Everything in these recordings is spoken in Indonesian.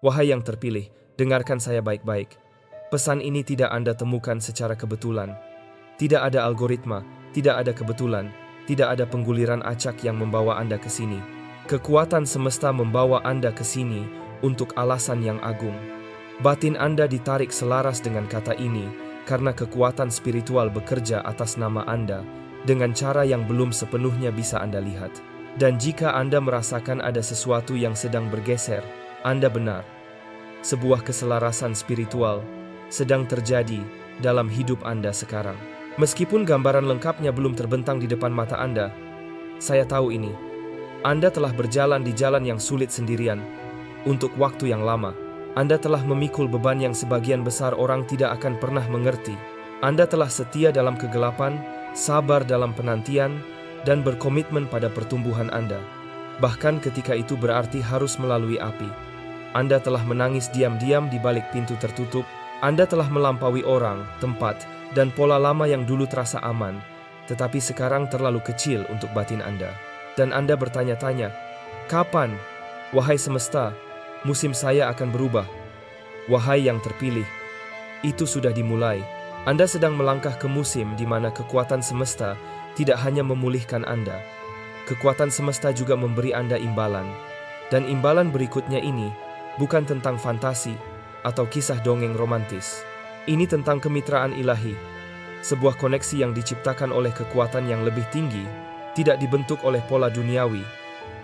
Wahai yang terpilih, dengarkan saya baik-baik. Pesan ini tidak Anda temukan secara kebetulan. Tidak ada algoritma, tidak ada kebetulan, tidak ada pengguliran acak yang membawa Anda ke sini. Kekuatan semesta membawa Anda ke sini untuk alasan yang agung. Batin Anda ditarik selaras dengan kata ini karena kekuatan spiritual bekerja atas nama Anda dengan cara yang belum sepenuhnya bisa Anda lihat. Dan jika Anda merasakan ada sesuatu yang sedang bergeser, Anda benar. Sebuah keselarasan spiritual sedang terjadi dalam hidup Anda sekarang. Meskipun gambaran lengkapnya belum terbentang di depan mata Anda, saya tahu ini. Anda telah berjalan di jalan yang sulit sendirian untuk waktu yang lama. Anda telah memikul beban yang sebagian besar orang tidak akan pernah mengerti. Anda telah setia dalam kegelapan, sabar dalam penantian, dan berkomitmen pada pertumbuhan Anda. Bahkan ketika itu berarti harus melalui api. Anda telah menangis diam-diam di balik pintu tertutup. Anda telah melampaui orang, tempat, dan pola lama yang dulu terasa aman, tetapi sekarang terlalu kecil untuk batin Anda. Dan Anda bertanya-tanya, kapan, wahai semesta, musim saya akan berubah? Wahai yang terpilih, itu sudah dimulai. Anda sedang melangkah ke musim di mana kekuatan semesta tidak hanya memulihkan Anda. Kekuatan semesta juga memberi Anda imbalan. Dan imbalan berikutnya ini bukan tentang fantasi atau kisah dongeng romantis. Ini tentang kemitraan ilahi, sebuah koneksi yang diciptakan oleh kekuatan yang lebih tinggi, tidak dibentuk oleh pola duniawi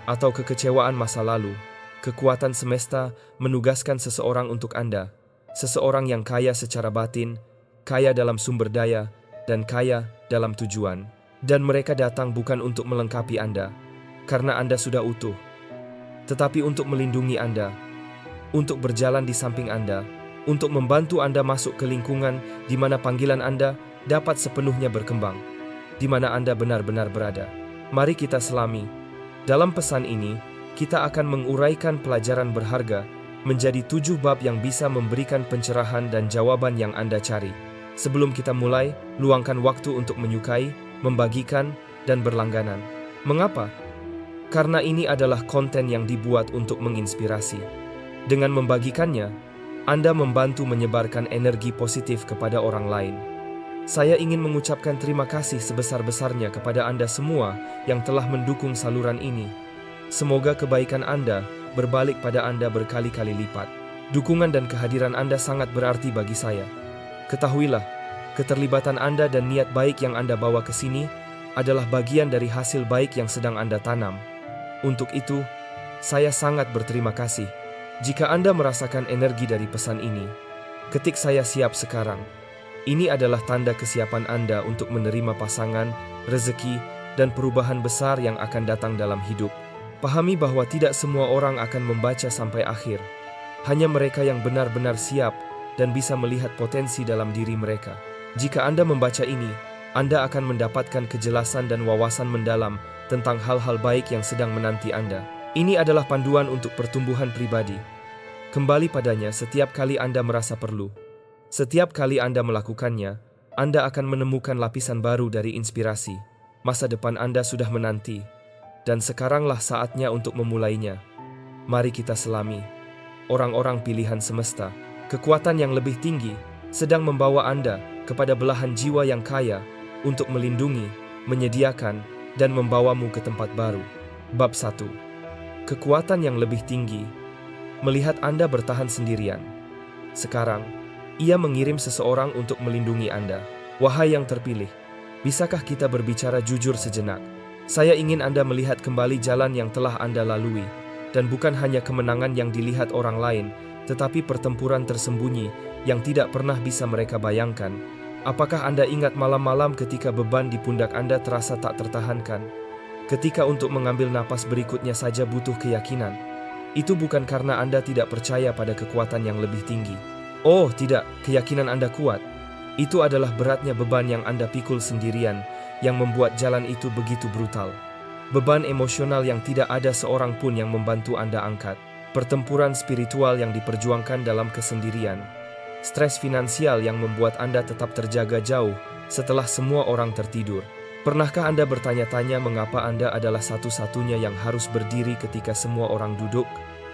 atau kekecewaan masa lalu. Kekuatan semesta menugaskan seseorang untuk Anda, seseorang yang kaya secara batin, kaya dalam sumber daya, dan kaya dalam tujuan. Dan mereka datang bukan untuk melengkapi Anda, karena Anda sudah utuh, tetapi untuk melindungi Anda, untuk berjalan di samping Anda, untuk membantu Anda masuk ke lingkungan di mana panggilan Anda dapat sepenuhnya berkembang, di mana Anda benar-benar berada. Mari kita selami. Dalam pesan ini, kita akan menguraikan pelajaran berharga menjadi 7 bab yang bisa memberikan pencerahan dan jawaban yang Anda cari. Sebelum kita mulai, luangkan waktu untuk menyukai, membagikan, dan berlangganan. Mengapa? Karena ini adalah konten yang dibuat untuk menginspirasi. Dengan membagikannya, Anda membantu menyebarkan energi positif kepada orang lain. Saya ingin mengucapkan terima kasih sebesar-besarnya kepada Anda semua yang telah mendukung saluran ini. Semoga kebaikan Anda berbalik pada Anda berkali-kali lipat. Dukungan dan kehadiran Anda sangat berarti bagi saya. Ketahuilah, keterlibatan Anda dan niat baik yang Anda bawa ke sini adalah bagian dari hasil baik yang sedang Anda tanam. Untuk itu, saya sangat berterima kasih. Jika Anda merasakan energi dari pesan ini, ketik "Saya siap sekarang". Ini adalah tanda kesiapan Anda untuk menerima pasangan, rezeki, dan perubahan besar yang akan datang dalam hidup. Pahami bahwa tidak semua orang akan membaca sampai akhir. Hanya mereka yang benar-benar siap dan bisa melihat potensi dalam diri mereka. Jika Anda membaca ini, Anda akan mendapatkan kejelasan dan wawasan mendalam tentang hal-hal baik yang sedang menanti Anda. Ini adalah panduan untuk pertumbuhan pribadi. Kembali padanya setiap kali Anda merasa perlu. Setiap kali Anda melakukannya, Anda akan menemukan lapisan baru dari inspirasi. Masa depan Anda sudah menanti, dan sekaranglah saatnya untuk memulainya. Mari kita selami. Orang-orang pilihan semesta, kekuatan yang lebih tinggi, sedang membawa Anda kepada belahan jiwa yang kaya untuk melindungi, menyediakan, dan membawamu ke tempat baru. Bab 1. Kekuatan yang lebih tinggi. Melihat Anda bertahan sendirian. Sekarang, ia mengirim seseorang untuk melindungi Anda. Wahai yang terpilih, bisakah kita berbicara jujur sejenak? Saya ingin Anda melihat kembali jalan yang telah Anda lalui, dan bukan hanya kemenangan yang dilihat orang lain, tetapi pertempuran tersembunyi yang tidak pernah bisa mereka bayangkan. Apakah Anda ingat malam-malam ketika beban di pundak Anda terasa tak tertahankan? Ketika untuk mengambil napas berikutnya saja butuh keyakinan. Itu bukan karena Anda tidak percaya pada kekuatan yang lebih tinggi. Oh tidak, keyakinan Anda kuat. Itu adalah beratnya beban yang Anda pikul sendirian yang membuat jalan itu begitu brutal. Beban emosional yang tidak ada seorang pun yang membantu Anda angkat. Pertempuran spiritual yang diperjuangkan dalam kesendirian. Stres finansial yang membuat Anda tetap terjaga jauh setelah semua orang tertidur. Pernahkah Anda bertanya-tanya mengapa Anda adalah satu-satunya yang harus berdiri ketika semua orang duduk?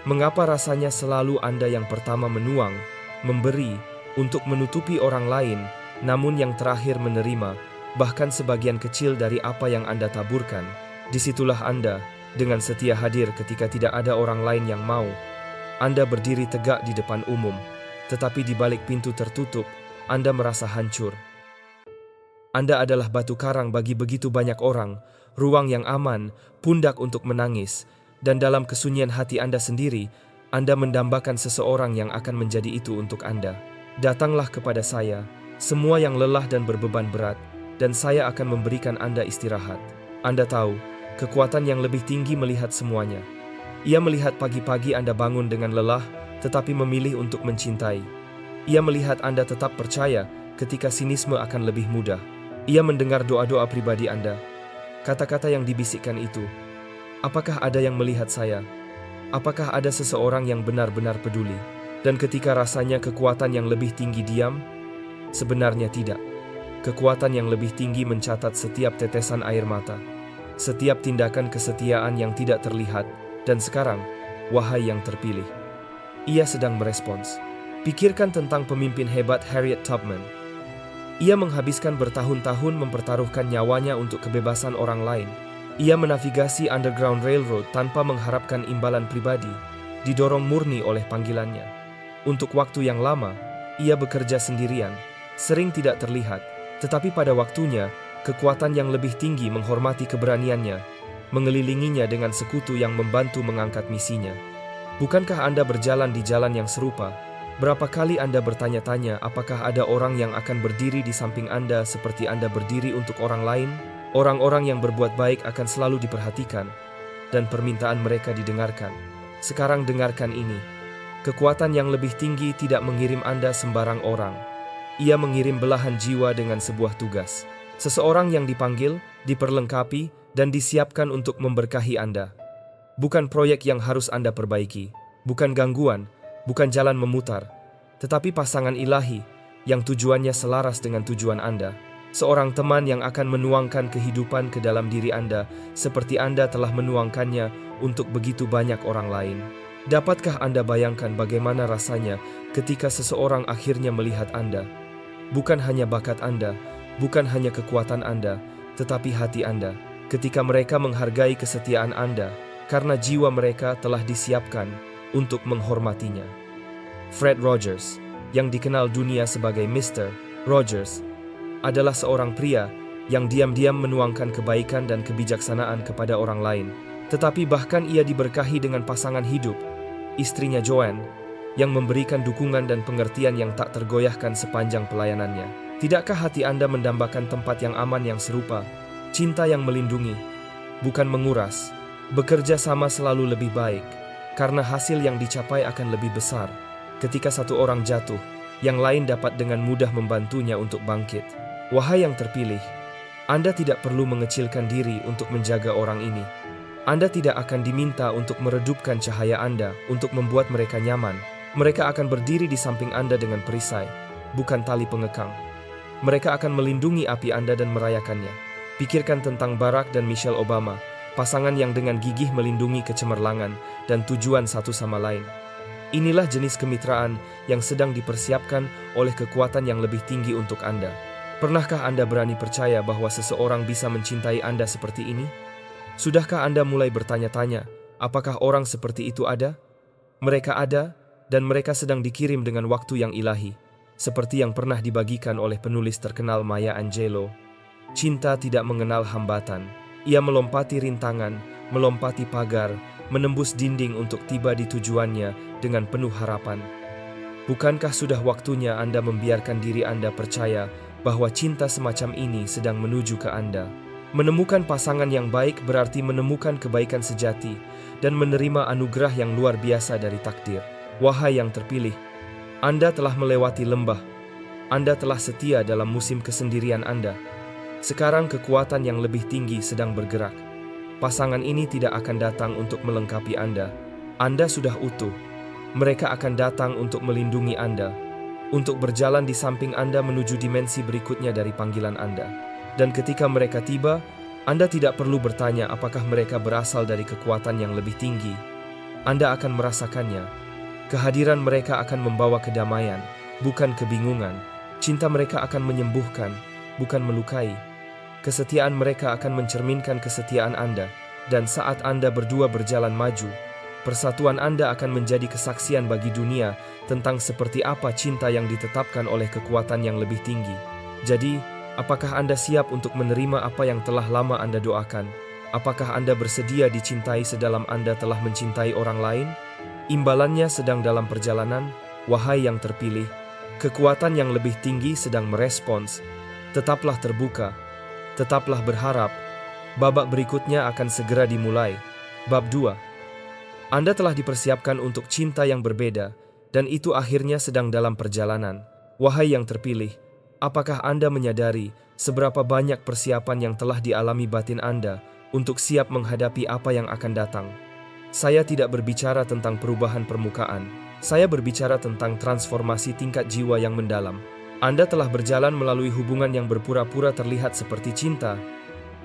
Mengapa rasanya selalu Anda yang pertama menuang, memberi, untuk menutupi orang lain, namun yang terakhir menerima, bahkan sebagian kecil dari apa yang Anda taburkan? Disitulah Anda, dengan setia hadir ketika tidak ada orang lain yang mau. Anda berdiri tegak di depan umum, tetapi di balik pintu tertutup, Anda merasa hancur. Anda adalah batu karang bagi begitu banyak orang, ruang yang aman, pundak untuk menangis, dan dalam kesunyian hati Anda sendiri, Anda mendambakan seseorang yang akan menjadi itu untuk Anda. Datanglah kepada saya, semua yang lelah dan berbeban berat, dan saya akan memberikan Anda istirahat. Anda tahu, kekuatan yang lebih tinggi melihat semuanya. Ia melihat pagi-pagi Anda bangun dengan lelah, tetapi memilih untuk mencintai. Ia melihat Anda tetap percaya ketika sinisme akan lebih mudah. Ia mendengar doa-doa pribadi Anda. Kata-kata yang dibisikkan itu. Apakah ada yang melihat saya? Apakah ada seseorang yang benar-benar peduli? Dan ketika rasanya kekuatan yang lebih tinggi diam, sebenarnya tidak. Kekuatan yang lebih tinggi mencatat setiap tetesan air mata, setiap tindakan kesetiaan yang tidak terlihat, dan sekarang, wahai yang terpilih, ia sedang merespons. Pikirkan tentang pemimpin hebat Harriet Tubman. Ia menghabiskan bertahun-tahun mempertaruhkan nyawanya untuk kebebasan orang lain. Ia menavigasi Underground Railroad tanpa mengharapkan imbalan pribadi, didorong murni oleh panggilannya. Untuk waktu yang lama, ia bekerja sendirian, sering tidak terlihat, tetapi pada waktunya, kekuatan yang lebih tinggi menghormati keberaniannya, mengelilinginya dengan sekutu yang membantu mengangkat misinya. Bukankah Anda berjalan di jalan yang serupa? Berapa kali Anda bertanya-tanya apakah ada orang yang akan berdiri di samping Anda seperti Anda berdiri untuk orang lain? Orang-orang yang berbuat baik akan selalu diperhatikan, dan permintaan mereka didengarkan. Sekarang dengarkan ini. Kekuatan yang lebih tinggi tidak mengirim Anda sembarang orang. Ia mengirim belahan jiwa dengan sebuah tugas. Seseorang yang dipanggil, diperlengkapi, dan disiapkan untuk memberkahi Anda. Bukan proyek yang harus Anda perbaiki, bukan gangguan, bukan jalan memutar, tetapi pasangan ilahi yang tujuannya selaras dengan tujuan Anda. Seorang teman yang akan menuangkan kehidupan ke dalam diri Anda seperti Anda telah menuangkannya untuk begitu banyak orang lain. Dapatkah Anda bayangkan bagaimana rasanya ketika seseorang akhirnya melihat Anda? Bukan hanya bakat Anda, bukan hanya kekuatan Anda, tetapi hati Anda. Ketika mereka menghargai kesetiaan Anda, karena jiwa mereka telah disiapkan untuk menghormatinya. Fred Rogers, yang dikenal dunia sebagai Mr. Rogers, adalah seorang pria yang diam-diam menuangkan kebaikan dan kebijaksanaan kepada orang lain. Tetapi bahkan ia diberkahi dengan pasangan hidup, istrinya Joanne, yang memberikan dukungan dan pengertian yang tak tergoyahkan sepanjang pelayanannya. Tidakkah hati Anda mendambakan tempat yang aman yang serupa? Cinta yang melindungi, bukan menguras. Bekerja sama selalu lebih baik, karena hasil yang dicapai akan lebih besar. Ketika satu orang jatuh, yang lain dapat dengan mudah membantunya untuk bangkit. Wahai yang terpilih, Anda tidak perlu mengecilkan diri untuk menjaga orang ini. Anda tidak akan diminta untuk meredupkan cahaya Anda, untuk membuat mereka nyaman. Mereka akan berdiri di samping Anda dengan perisai, bukan tali pengekang. Mereka akan melindungi api Anda dan merayakannya. Pikirkan tentang Barack dan Michelle Obama, pasangan yang dengan gigih melindungi kecemerlangan dan tujuan satu sama lain. Inilah jenis kemitraan yang sedang dipersiapkan oleh kekuatan yang lebih tinggi untuk Anda. Pernahkah Anda berani percaya bahwa seseorang bisa mencintai Anda seperti ini? Sudahkah Anda mulai bertanya-tanya, apakah orang seperti itu ada? Mereka ada, dan mereka sedang dikirim dengan waktu yang ilahi, seperti yang pernah dibagikan oleh penulis terkenal Maya Angelou. Cinta tidak mengenal hambatan. Ia melompati rintangan, melompati pagar, menembus dinding untuk tiba di tujuannya dengan penuh harapan. Bukankah sudah waktunya Anda membiarkan diri Anda percaya bahwa cinta semacam ini sedang menuju ke Anda? Menemukan pasangan yang baik berarti menemukan kebaikan sejati dan menerima anugerah yang luar biasa dari takdir. Wahai yang terpilih, Anda telah melewati lembah. Anda telah setia dalam musim kesendirian Anda. Sekarang kekuatan yang lebih tinggi sedang bergerak. Pasangan ini tidak akan datang untuk melengkapi Anda. Anda sudah utuh. Mereka akan datang untuk melindungi Anda, untuk berjalan di samping Anda menuju dimensi berikutnya dari panggilan Anda. Dan ketika mereka tiba, Anda tidak perlu bertanya apakah mereka berasal dari kekuatan yang lebih tinggi. Anda akan merasakannya. Kehadiran mereka akan membawa kedamaian, bukan kebingungan. Cinta mereka akan menyembuhkan, bukan melukai. Kesetiaan mereka akan mencerminkan kesetiaan Anda. Dan saat Anda berdua berjalan maju, persatuan Anda akan menjadi kesaksian bagi dunia tentang seperti apa cinta yang ditetapkan oleh kekuatan yang lebih tinggi. Jadi, apakah Anda siap untuk menerima apa yang telah lama Anda doakan? Apakah Anda bersedia dicintai sedalam Anda telah mencintai orang lain? Imbalannya sedang dalam perjalanan, wahai yang terpilih. Kekuatan yang lebih tinggi sedang merespons. Tetaplah terbuka, tetaplah berharap. Babak berikutnya akan segera dimulai. Bab 2. Anda telah dipersiapkan untuk cinta yang berbeda, dan itu akhirnya sedang dalam perjalanan. Wahai yang terpilih, apakah Anda menyadari seberapa banyak persiapan yang telah dialami batin Anda untuk siap menghadapi apa yang akan datang? Saya tidak berbicara tentang perubahan permukaan. Saya berbicara tentang transformasi tingkat jiwa yang mendalam. Anda telah berjalan melalui hubungan yang berpura-pura terlihat seperti cinta,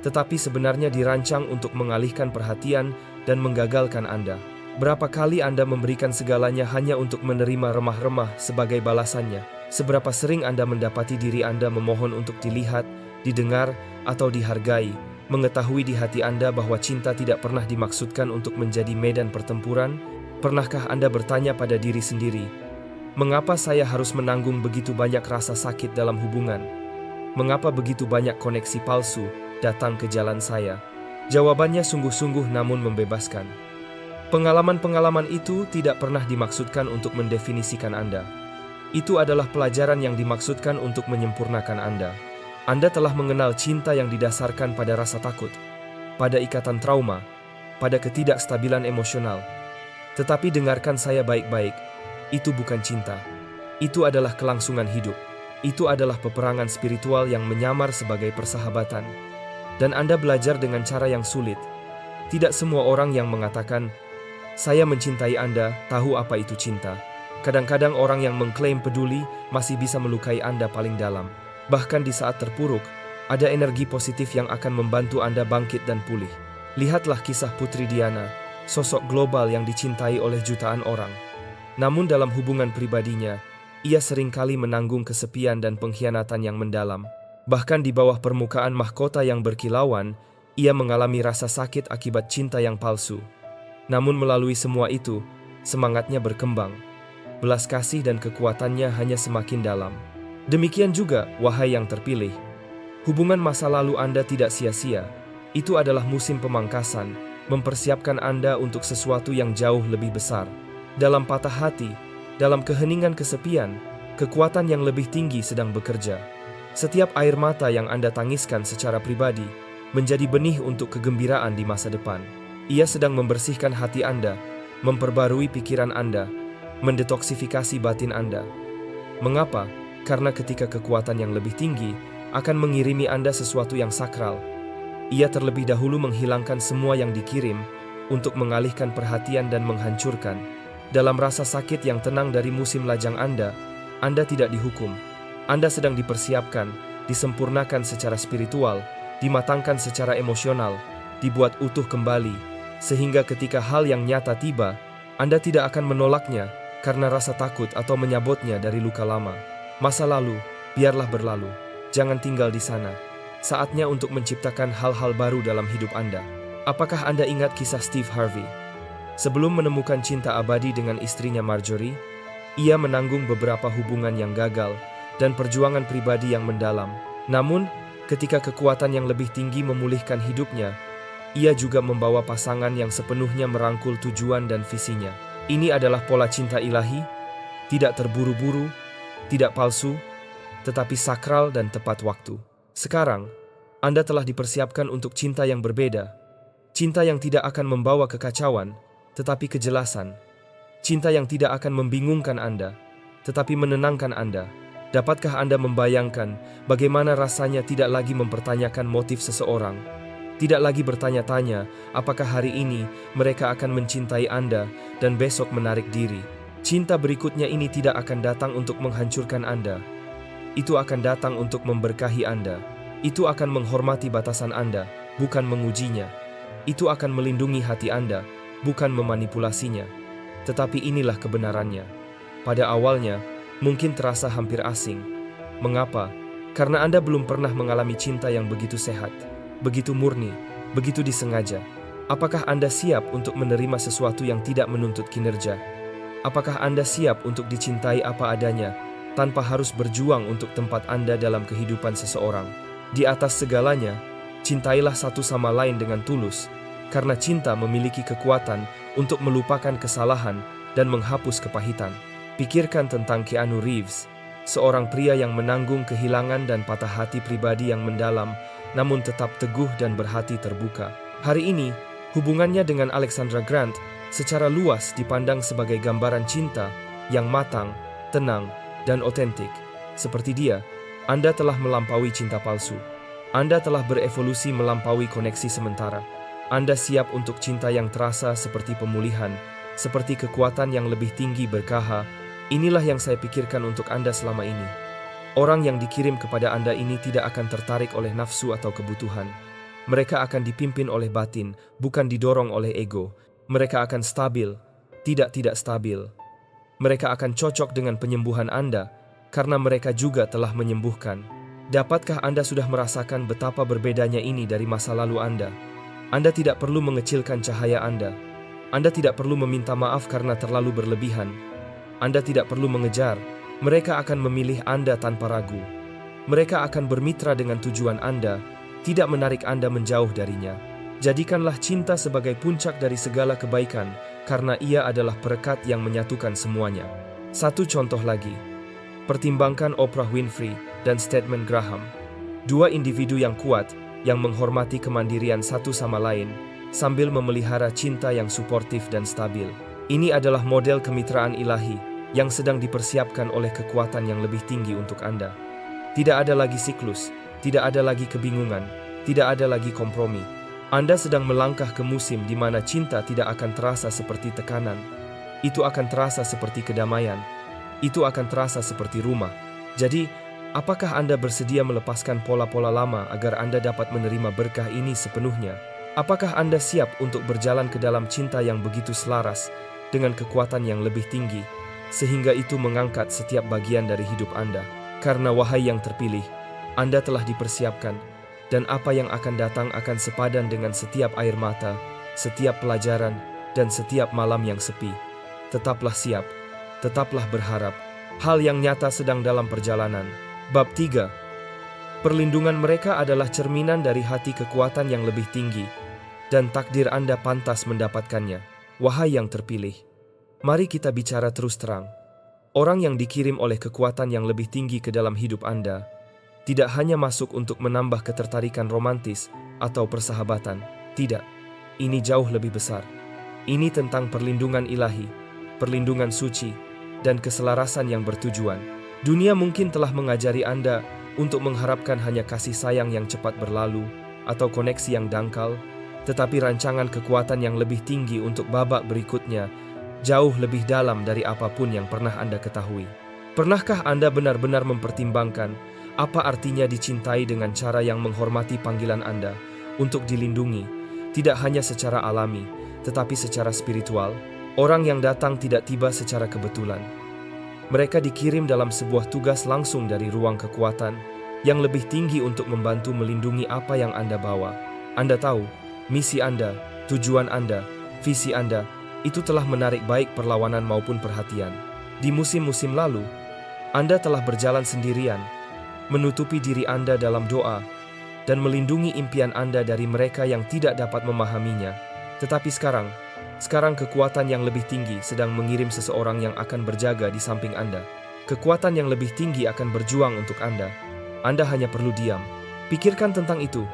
tetapi sebenarnya dirancang untuk mengalihkan perhatian dan menggagalkan Anda. Berapa kali Anda memberikan segalanya hanya untuk menerima remah-remah sebagai balasannya? Seberapa sering Anda mendapati diri Anda memohon untuk dilihat, didengar, atau dihargai, mengetahui di hati Anda bahwa cinta tidak pernah dimaksudkan untuk menjadi medan pertempuran? Pernahkah Anda bertanya pada diri sendiri, mengapa saya harus menanggung begitu banyak rasa sakit dalam hubungan? Mengapa begitu banyak koneksi palsu datang ke jalan saya? Jawabannya sungguh-sungguh namun membebaskan. Pengalaman-pengalaman itu tidak pernah dimaksudkan untuk mendefinisikan Anda. Itu adalah pelajaran yang dimaksudkan untuk menyempurnakan Anda. Anda telah mengenal cinta yang didasarkan pada rasa takut, pada ikatan trauma, pada ketidakstabilan emosional. Tetapi dengarkan saya baik-baik, itu bukan cinta. Itu adalah kelangsungan hidup. Itu adalah peperangan spiritual yang menyamar sebagai persahabatan. Dan Anda belajar dengan cara yang sulit. Tidak semua orang yang mengatakan, "Saya mencintai Anda," tahu apa itu cinta. Kadang-kadang orang yang mengklaim peduli masih bisa melukai Anda paling dalam. Bahkan di saat terpuruk, ada energi positif yang akan membantu Anda bangkit dan pulih. Lihatlah kisah Putri Diana, sosok global yang dicintai oleh jutaan orang. Namun dalam hubungan pribadinya, ia seringkali menanggung kesepian dan pengkhianatan yang mendalam. Bahkan di bawah permukaan mahkota yang berkilauan, ia mengalami rasa sakit akibat cinta yang palsu. Namun melalui semua itu, semangatnya berkembang. Belas kasih dan kekuatannya hanya semakin dalam. Demikian juga, wahai yang terpilih. Hubungan masa lalu Anda tidak sia-sia. Itu adalah musim pemangkasan, mempersiapkan Anda untuk sesuatu yang jauh lebih besar. Dalam patah hati, dalam keheningan kesepian, kekuatan yang lebih tinggi sedang bekerja. Setiap air mata yang Anda tangiskan secara pribadi menjadi benih untuk kegembiraan di masa depan. Ia sedang membersihkan hati Anda, memperbarui pikiran Anda, mendetoksifikasi batin Anda. Mengapa? Karena ketika kekuatan yang lebih tinggi akan mengirimi Anda sesuatu yang sakral, ia terlebih dahulu menghilangkan semua yang dikirim untuk mengalihkan perhatian dan menghancurkan. Dalam rasa sakit yang tenang dari musim lajang Anda tidak dihukum. Anda sedang dipersiapkan, disempurnakan secara spiritual, dimatangkan secara emosional, dibuat utuh kembali, sehingga ketika hal yang nyata tiba, Anda tidak akan menolaknya karena rasa takut atau menyabotnya dari luka lama. Masa lalu, biarlah berlalu. Jangan tinggal di sana. Saatnya untuk menciptakan hal-hal baru dalam hidup Anda. Apakah Anda ingat kisah Steve Harvey? Sebelum menemukan cinta abadi dengan istrinya Marjorie, ia menanggung beberapa hubungan yang gagal dan perjuangan pribadi yang mendalam. Namun, ketika kekuatan yang lebih tinggi memulihkan hidupnya, ia juga membawa pasangan yang sepenuhnya merangkul tujuan dan visinya. Ini adalah pola cinta ilahi, tidak terburu-buru, tidak palsu, tetapi sakral dan tepat waktu. Sekarang, Anda telah dipersiapkan untuk cinta yang berbeda. Cinta yang tidak akan membawa kekacauan, tetapi kejelasan. Cinta yang tidak akan membingungkan Anda, tetapi menenangkan Anda. Dapatkah Anda membayangkan bagaimana rasanya tidak lagi mempertanyakan motif seseorang? Tidak lagi bertanya-tanya apakah hari ini mereka akan mencintai Anda dan besok menarik diri. Cinta berikutnya ini tidak akan datang untuk menghancurkan Anda. Itu akan datang untuk memberkahi Anda. Itu akan menghormati batasan Anda, bukan mengujinya. Itu akan melindungi hati Anda, bukan memanipulasinya. Tetapi inilah kebenarannya. Pada awalnya, mungkin terasa hampir asing. Mengapa? Karena Anda belum pernah mengalami cinta yang begitu sehat, begitu murni, begitu disengaja. Apakah Anda siap untuk menerima sesuatu yang tidak menuntut kinerja? Apakah Anda siap untuk dicintai apa adanya, tanpa harus berjuang untuk tempat Anda dalam kehidupan seseorang? Di atas segalanya, cintailah satu sama lain dengan tulus, karena cinta memiliki kekuatan untuk melupakan kesalahan dan menghapus kepahitan. Pikirkan tentang Keanu Reeves, seorang pria yang menanggung kehilangan dan patah hati pribadi yang mendalam, namun tetap teguh dan berhati terbuka. Hari ini, hubungannya dengan Alexandra Grant secara luas dipandang sebagai gambaran cinta yang matang, tenang, dan otentik. Seperti dia, Anda telah melampaui cinta palsu. Anda telah berevolusi melampaui koneksi sementara. Anda siap untuk cinta yang terasa seperti pemulihan, seperti kekuatan yang lebih tinggi berkah. Inilah yang saya pikirkan untuk Anda selama ini. Orang yang dikirim kepada Anda ini tidak akan tertarik oleh nafsu atau kebutuhan. Mereka akan dipimpin oleh batin, bukan didorong oleh ego. Mereka akan stabil, tidak stabil. Mereka akan cocok dengan penyembuhan Anda, karena mereka juga telah menyembuhkan. Dapatkah Anda sudah merasakan betapa berbedanya ini dari masa lalu Anda? Anda tidak perlu mengecilkan cahaya Anda. Anda tidak perlu meminta maaf karena terlalu berlebihan. Anda tidak perlu mengejar. Mereka akan memilih Anda tanpa ragu. Mereka akan bermitra dengan tujuan Anda, tidak menarik Anda menjauh darinya. Jadikanlah cinta sebagai puncak dari segala kebaikan, karena ia adalah perekat yang menyatukan semuanya. Satu contoh lagi. Pertimbangkan Oprah Winfrey dan Stedman Graham. Dua individu yang kuat, yang menghormati kemandirian satu sama lain, sambil memelihara cinta yang suportif dan stabil. Ini adalah model kemitraan ilahi yang sedang dipersiapkan oleh kekuatan yang lebih tinggi untuk Anda. Tidak ada lagi siklus, tidak ada lagi kebingungan, tidak ada lagi kompromi. Anda sedang melangkah ke musim di mana cinta tidak akan terasa seperti tekanan. Itu akan terasa seperti kedamaian. Itu akan terasa seperti rumah. Jadi, apakah Anda bersedia melepaskan pola-pola lama agar Anda dapat menerima berkah ini sepenuhnya? Apakah Anda siap untuk berjalan ke dalam cinta yang begitu selaras dengan kekuatan yang lebih tinggi, sehingga itu mengangkat setiap bagian dari hidup Anda? Karena wahai yang terpilih, Anda telah dipersiapkan, dan apa yang akan datang akan sepadan dengan setiap air mata, setiap pelajaran, dan setiap malam yang sepi. Tetaplah siap, tetaplah berharap. Hal yang nyata sedang dalam perjalanan. Bab 3. Perlindungan mereka adalah cerminan dari hati kekuatan yang lebih tinggi, dan takdir Anda pantas mendapatkannya. Wahai yang terpilih, mari kita bicara terus terang. Orang yang dikirim oleh kekuatan yang lebih tinggi ke dalam hidup Anda tidak hanya masuk untuk menambah ketertarikan romantis atau persahabatan. Tidak, ini jauh lebih besar. Ini tentang perlindungan ilahi, perlindungan suci, dan keselarasan yang bertujuan. Dunia mungkin telah mengajari Anda untuk mengharapkan hanya kasih sayang yang cepat berlalu atau koneksi yang dangkal, tetapi rancangan kekuatan yang lebih tinggi untuk babak berikutnya jauh lebih dalam dari apapun yang pernah Anda ketahui. Pernahkah Anda benar-benar mempertimbangkan apa artinya dicintai dengan cara yang menghormati panggilan Anda untuk dilindungi, tidak hanya secara alami, tetapi secara spiritual? Orang yang datang tidak tiba secara kebetulan. Mereka dikirim dalam sebuah tugas langsung dari ruang kekuatan yang lebih tinggi untuk membantu melindungi apa yang Anda bawa. Anda tahu, misi Anda, tujuan Anda, visi Anda, itu telah menarik baik perlawanan maupun perhatian. Di musim-musim lalu, Anda telah berjalan sendirian, menutupi diri Anda dalam doa, dan melindungi impian Anda dari mereka yang tidak dapat memahaminya. Tetapi sekarang kekuatan yang lebih tinggi sedang mengirim seseorang yang akan berjaga di samping Anda. Kekuatan yang lebih tinggi akan berjuang untuk Anda. Anda hanya perlu diam. Pikirkan tentang itu.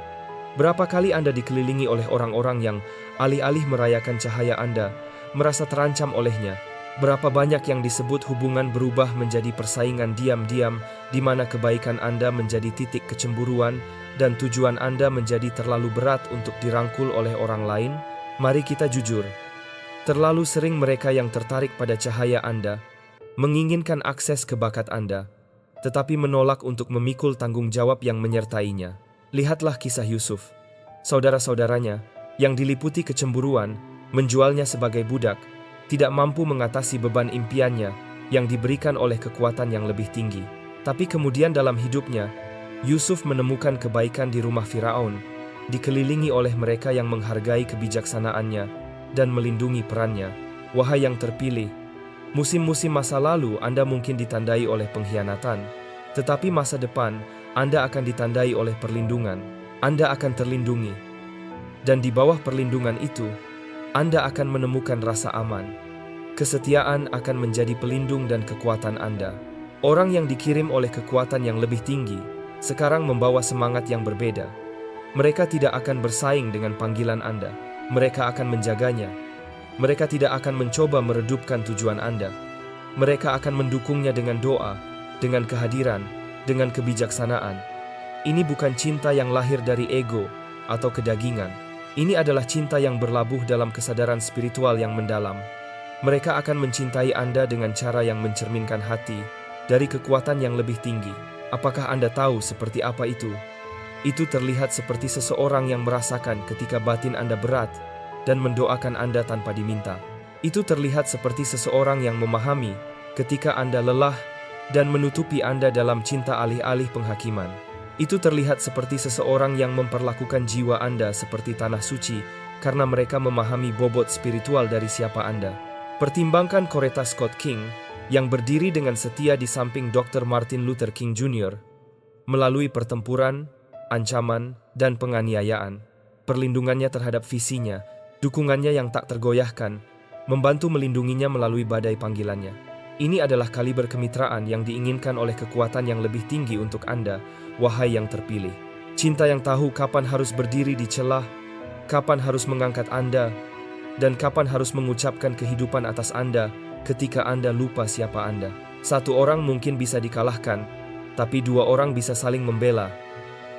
Berapa kali Anda dikelilingi oleh orang-orang yang alih-alih merayakan cahaya Anda, merasa terancam olehnya? Berapa banyak yang disebut hubungan berubah menjadi persaingan diam-diam, di mana kebaikan Anda menjadi titik kecemburuan dan tujuan Anda menjadi terlalu berat untuk dirangkul oleh orang lain? Mari kita jujur. Terlalu sering mereka yang tertarik pada cahaya Anda, menginginkan akses ke bakat Anda, tetapi menolak untuk memikul tanggung jawab yang menyertainya. Lihatlah kisah Yusuf. Saudara-saudaranya, yang diliputi kecemburuan, menjualnya sebagai budak, tidak mampu mengatasi beban impiannya yang diberikan oleh kekuatan yang lebih tinggi. Tapi kemudian dalam hidupnya, Yusuf menemukan kebaikan di rumah Firaun, dikelilingi oleh mereka yang menghargai kebijaksanaannya dan melindungi perannya. Wahai yang terpilih, musim-musim masa lalu Anda mungkin ditandai oleh pengkhianatan, tetapi masa depan Anda akan ditandai oleh perlindungan. Anda akan terlindungi, dan di bawah perlindungan itu, Anda akan menemukan rasa aman. Kesetiaan akan menjadi pelindung dan kekuatan Anda. Orang yang dikirim oleh kekuatan yang lebih tinggi sekarang membawa semangat yang berbeda. Mereka tidak akan bersaing dengan panggilan Anda. Mereka akan menjaganya. Mereka tidak akan mencoba meredupkan tujuan Anda. Mereka akan mendukungnya dengan doa, dengan kehadiran, dengan kebijaksanaan. Ini bukan cinta yang lahir dari ego atau kedagingan. Ini adalah cinta yang berlabuh dalam kesadaran spiritual yang mendalam. Mereka akan mencintai Anda dengan cara yang mencerminkan hati dari kekuatan yang lebih tinggi. Apakah Anda tahu seperti apa itu? Itu terlihat seperti seseorang yang merasakan ketika batin Anda berat dan mendoakan Anda tanpa diminta. Itu terlihat seperti seseorang yang memahami ketika Anda lelah dan menutupi Anda dalam cinta alih-alih penghakiman. Itu terlihat seperti seseorang yang memperlakukan jiwa Anda seperti tanah suci karena mereka memahami bobot spiritual dari siapa Anda. Pertimbangkan Coretta Scott King yang berdiri dengan setia di samping Dr. Martin Luther King Jr. melalui pertempuran, ancaman, dan penganiayaan. Perlindungannya terhadap visinya, dukungannya yang tak tergoyahkan, membantu melindunginya melalui badai panggilannya. Ini adalah kaliber kemitraan yang diinginkan oleh kekuatan yang lebih tinggi untuk Anda, wahai yang terpilih. Cinta yang tahu kapan harus berdiri di celah, kapan harus mengangkat Anda, dan kapan harus mengucapkan kehidupan atas Anda ketika Anda lupa siapa Anda. Satu orang mungkin bisa dikalahkan, tapi dua orang bisa saling membela.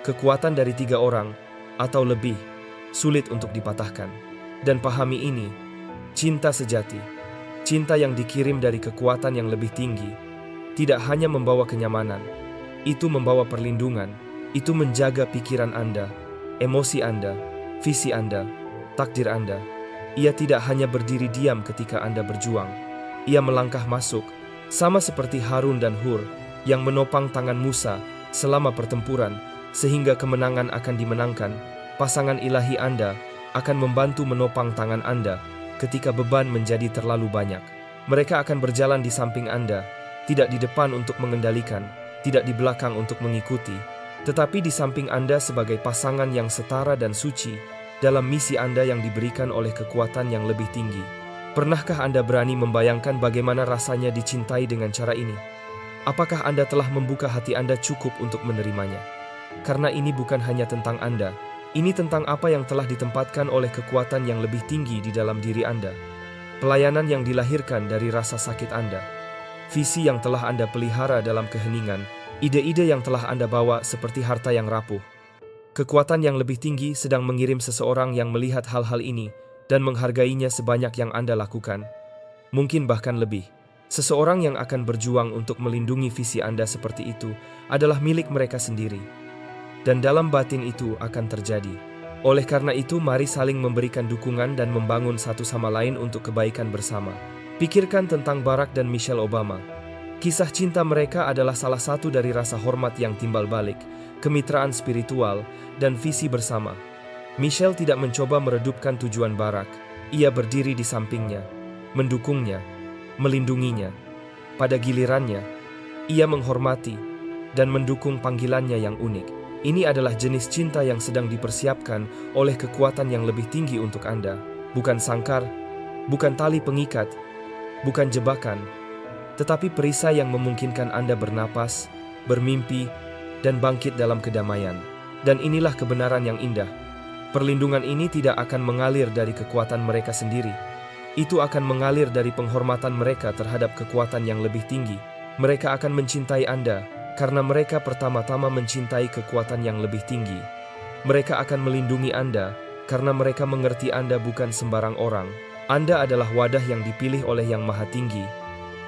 Kekuatan dari tiga orang, atau lebih, sulit untuk dipatahkan. Dan pahami ini, cinta sejati. Cinta yang dikirim dari kekuatan yang lebih tinggi tidak hanya membawa kenyamanan, itu membawa perlindungan, itu menjaga pikiran Anda, emosi Anda, visi Anda, takdir Anda. Ia tidak hanya berdiri diam ketika Anda berjuang, ia melangkah masuk, sama seperti Harun dan Hur yang menopang tangan Musa selama pertempuran, sehingga kemenangan akan dimenangkan. Pasangan ilahi Anda akan membantu menopang tangan Anda ketika beban menjadi terlalu banyak. Mereka akan berjalan di samping Anda, tidak di depan untuk mengendalikan, tidak di belakang untuk mengikuti, tetapi di samping Anda sebagai pasangan yang setara dan suci dalam misi Anda yang diberikan oleh kekuatan yang lebih tinggi. Pernahkah Anda berani membayangkan bagaimana rasanya dicintai dengan cara ini? Apakah Anda telah membuka hati Anda cukup untuk menerimanya? Karena ini bukan hanya tentang Anda, ini tentang apa yang telah ditempatkan oleh kekuatan yang lebih tinggi di dalam diri Anda. Pelayanan yang dilahirkan dari rasa sakit Anda. Visi yang telah Anda pelihara dalam keheningan. Ide-ide yang telah Anda bawa seperti harta yang rapuh. Kekuatan yang lebih tinggi sedang mengirim seseorang yang melihat hal-hal ini dan menghargainya sebanyak yang Anda lakukan. Mungkin bahkan lebih. Seseorang yang akan berjuang untuk melindungi visi Anda seperti itu adalah milik mereka sendiri. Dan dalam batin itu akan terjadi. Oleh karena itu, mari saling memberikan dukungan dan membangun satu sama lain untuk kebaikan bersama. Pikirkan tentang Barack dan Michelle Obama. Kisah cinta mereka adalah salah satu dari rasa hormat yang timbal balik, kemitraan spiritual, dan visi bersama. Michelle tidak mencoba meredupkan tujuan Barack. Ia berdiri di sampingnya, mendukungnya, melindunginya. Pada gilirannya, ia menghormati dan mendukung panggilannya yang unik. Ini adalah jenis cinta yang sedang dipersiapkan oleh kekuatan yang lebih tinggi untuk Anda. Bukan sangkar, bukan tali pengikat, bukan jebakan, tetapi perisai yang memungkinkan Anda bernapas, bermimpi, dan bangkit dalam kedamaian. Dan inilah kebenaran yang indah. Perlindungan ini tidak akan mengalir dari kekuatan mereka sendiri. Itu akan mengalir dari penghormatan mereka terhadap kekuatan yang lebih tinggi. Mereka akan mencintai Anda karena mereka pertama-tama mencintai kekuatan yang lebih tinggi. Mereka akan melindungi Anda karena mereka mengerti Anda bukan sembarang orang. Anda adalah wadah yang dipilih oleh Yang Maha Tinggi,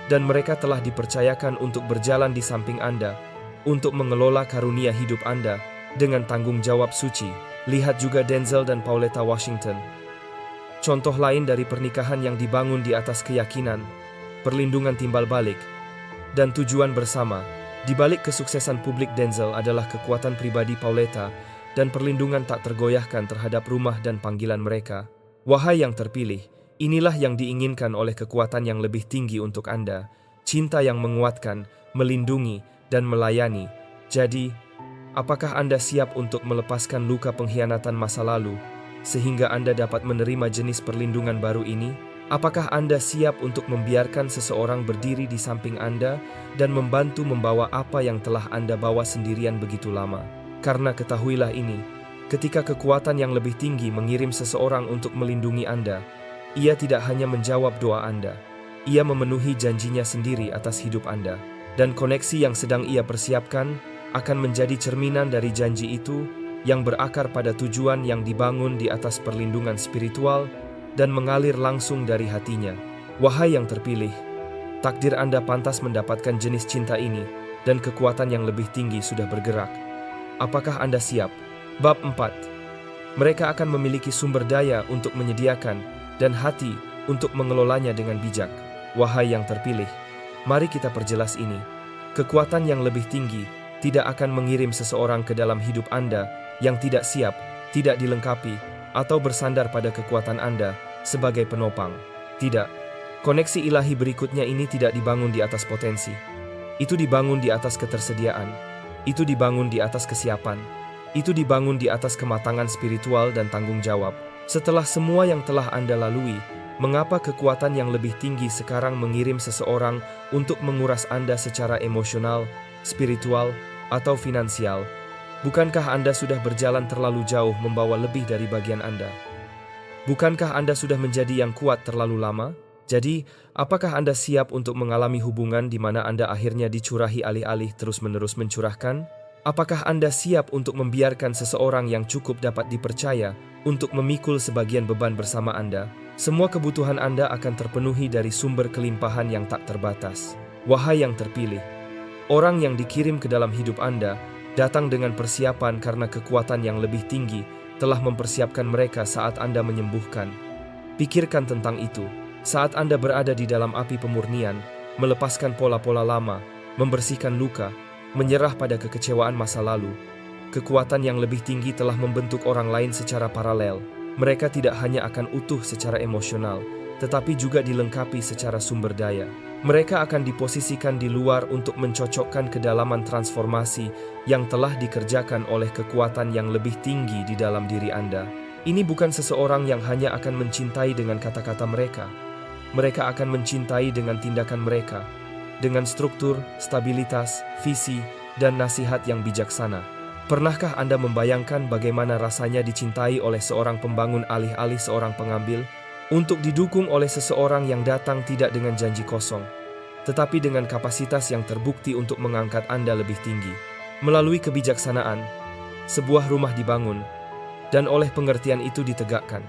dan mereka telah dipercayakan untuk berjalan di samping Anda, untuk mengelola karunia hidup Anda dengan tanggung jawab suci. Lihat juga Denzel dan Pauletta Washington. Contoh lain dari pernikahan yang dibangun di atas keyakinan, perlindungan timbal balik, dan tujuan bersama. Di balik kesuksesan publik Denzel adalah kekuatan pribadi Pauletta dan perlindungan tak tergoyahkan terhadap rumah dan panggilan mereka. Wahai yang terpilih, inilah yang diinginkan oleh kekuatan yang lebih tinggi untuk Anda, cinta yang menguatkan, melindungi, dan melayani. Jadi, apakah Anda siap untuk melepaskan luka pengkhianatan masa lalu, sehingga Anda dapat menerima jenis perlindungan baru ini? Apakah Anda siap untuk membiarkan seseorang berdiri di samping Anda dan membantu membawa apa yang telah Anda bawa sendirian begitu lama? Karena ketahuilah ini, ketika kekuatan yang lebih tinggi mengirim seseorang untuk melindungi Anda, ia tidak hanya menjawab doa Anda, ia memenuhi janjinya sendiri atas hidup Anda. Dan koneksi yang sedang ia persiapkan akan menjadi cerminan dari janji itu yang berakar pada tujuan yang dibangun di atas perlindungan spiritual dan mengalir langsung dari hatinya. Wahai yang terpilih, takdir Anda pantas mendapatkan jenis cinta ini dan kekuatan yang lebih tinggi sudah bergerak. Apakah Anda siap? Bab 4. Mereka akan memiliki sumber daya untuk menyediakan dan hati untuk mengelolanya dengan bijak. Wahai yang terpilih, mari kita perjelas ini. Kekuatan yang lebih tinggi tidak akan mengirim seseorang ke dalam hidup Anda yang tidak siap, tidak dilengkapi, atau bersandar pada kekuatan Anda sebagai penopang. Tidak. Koneksi ilahi berikutnya ini tidak dibangun di atas potensi. Itu dibangun di atas ketersediaan. Itu dibangun di atas kesiapan. Itu dibangun di atas kematangan spiritual dan tanggung jawab. Setelah semua yang telah Anda lalui, mengapa kekuatan yang lebih tinggi sekarang mengirim seseorang untuk menguras Anda secara emosional, spiritual, atau finansial? Bukankah Anda sudah berjalan terlalu jauh membawa lebih dari bagian Anda? Bukankah Anda sudah menjadi yang kuat terlalu lama? Jadi, apakah Anda siap untuk mengalami hubungan di mana Anda akhirnya dicurahi alih-alih terus-menerus mencurahkan? Apakah Anda siap untuk membiarkan seseorang yang cukup dapat dipercaya untuk memikul sebagian beban bersama Anda? Semua kebutuhan Anda akan terpenuhi dari sumber kelimpahan yang tak terbatas. Wahai yang terpilih, orang yang dikirim ke dalam hidup Anda datang dengan persiapan karena kekuatan yang lebih tinggi telah mempersiapkan mereka saat Anda menyembuhkan. Pikirkan tentang itu. Saat Anda berada di dalam api pemurnian, melepaskan pola-pola lama, membersihkan luka, menyerah pada kekecewaan masa lalu, kekuatan yang lebih tinggi telah membentuk orang lain secara paralel. Mereka tidak hanya akan utuh secara emosional, tetapi juga dilengkapi secara sumber daya. Mereka akan diposisikan di luar untuk mencocokkan kedalaman transformasi yang telah dikerjakan oleh kekuatan yang lebih tinggi di dalam diri Anda. Ini bukan seseorang yang hanya akan mencintai dengan kata-kata mereka. Mereka akan mencintai dengan tindakan mereka, dengan struktur, stabilitas, visi, dan nasihat yang bijaksana. Pernahkah Anda membayangkan bagaimana rasanya dicintai oleh seorang pembangun alih-alih seorang pengambil? Untuk didukung oleh seseorang yang datang tidak dengan janji kosong, tetapi dengan kapasitas yang terbukti untuk mengangkat Anda lebih tinggi. Melalui kebijaksanaan, sebuah rumah dibangun, dan oleh pengertian itu ditegakkan.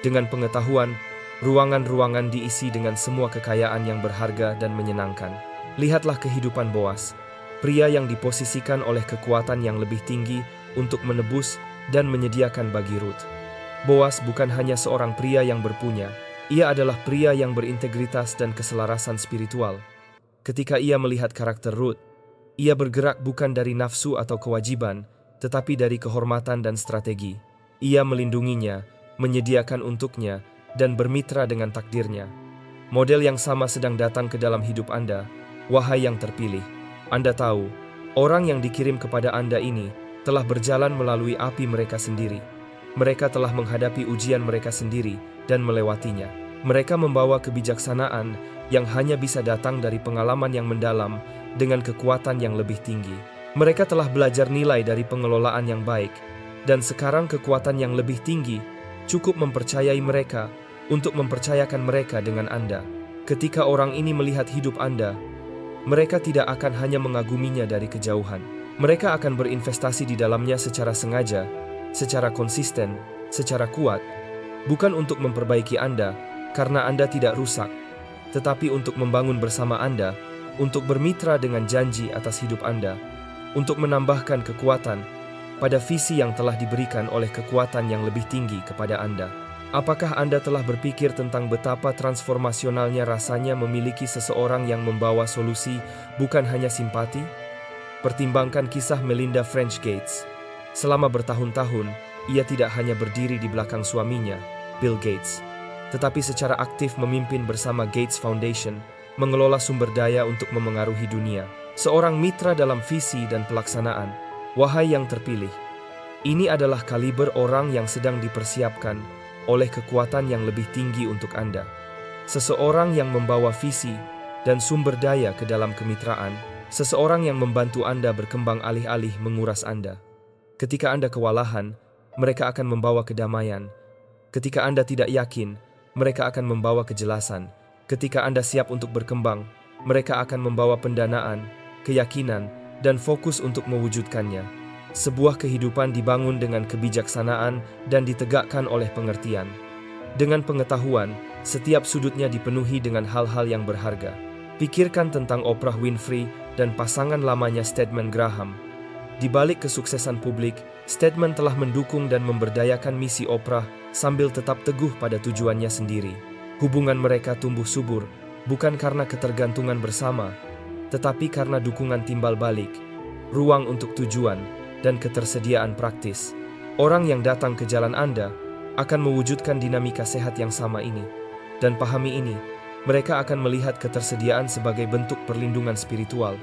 Dengan pengetahuan, ruangan-ruangan diisi dengan semua kekayaan yang berharga dan menyenangkan. Lihatlah kehidupan Boas, pria yang diposisikan oleh kekuatan yang lebih tinggi untuk menebus dan menyediakan bagi Ruth. Boas bukan hanya seorang pria yang berpunya, ia adalah pria yang berintegritas dan keselarasan spiritual. Ketika ia melihat karakter Ruth, ia bergerak bukan dari nafsu atau kewajiban, tetapi dari kehormatan dan strategi. Ia melindunginya, menyediakan untuknya, dan bermitra dengan takdirnya. Model yang sama sedang datang ke dalam hidup Anda, wahai yang terpilih. Anda tahu, orang yang dikirim kepada Anda ini telah berjalan melalui api mereka sendiri. Mereka telah menghadapi ujian mereka sendiri dan melewatinya. Mereka membawa kebijaksanaan yang hanya bisa datang dari pengalaman yang mendalam dengan kekuatan yang lebih tinggi. Mereka telah belajar nilai dari pengelolaan yang baik, dan sekarang kekuatan yang lebih tinggi cukup mempercayai mereka untuk mempercayakan mereka dengan Anda. Ketika orang ini melihat hidup Anda, mereka tidak akan hanya mengaguminya dari kejauhan. Mereka akan berinvestasi di dalamnya secara sengaja, secara konsisten, secara kuat, bukan untuk memperbaiki Anda karena Anda tidak rusak, tetapi untuk membangun bersama Anda, untuk bermitra dengan janji atas hidup Anda, untuk menambahkan kekuatan pada visi yang telah diberikan oleh kekuatan yang lebih tinggi kepada Anda. Apakah Anda telah berpikir tentang betapa transformasionalnya rasanya memiliki seseorang yang membawa solusi, bukan hanya simpati? Pertimbangkan kisah Melinda French Gates. Selama bertahun-tahun, ia tidak hanya berdiri di belakang suaminya, Bill Gates, tetapi secara aktif memimpin bersama Gates Foundation, mengelola sumber daya untuk memengaruhi dunia. Seorang mitra dalam visi dan pelaksanaan. Wahai yang terpilih, ini adalah kaliber orang yang sedang dipersiapkan oleh kekuatan yang lebih tinggi untuk Anda. Seseorang yang membawa visi dan sumber daya ke dalam kemitraan, seseorang yang membantu Anda berkembang alih-alih menguras Anda. Ketika Anda kewalahan, mereka akan membawa kedamaian. Ketika Anda tidak yakin, mereka akan membawa kejelasan. Ketika Anda siap untuk berkembang, mereka akan membawa pendanaan, keyakinan, dan fokus untuk mewujudkannya. Sebuah kehidupan dibangun dengan kebijaksanaan dan ditegakkan oleh pengertian. Dengan pengetahuan, setiap sudutnya dipenuhi dengan hal-hal yang berharga. Pikirkan tentang Oprah Winfrey dan pasangan lamanya Stedman Graham. Di balik kesuksesan publik, Stedman telah mendukung dan memberdayakan misi Oprah sambil tetap teguh pada tujuannya sendiri. Hubungan mereka tumbuh subur, bukan karena ketergantungan bersama, tetapi karena dukungan timbal balik, ruang untuk tujuan, dan ketersediaan praktis. Orang yang datang ke jalan Anda akan mewujudkan dinamika sehat yang sama ini. Dan pahami ini, mereka akan melihat ketersediaan sebagai bentuk perlindungan spiritual,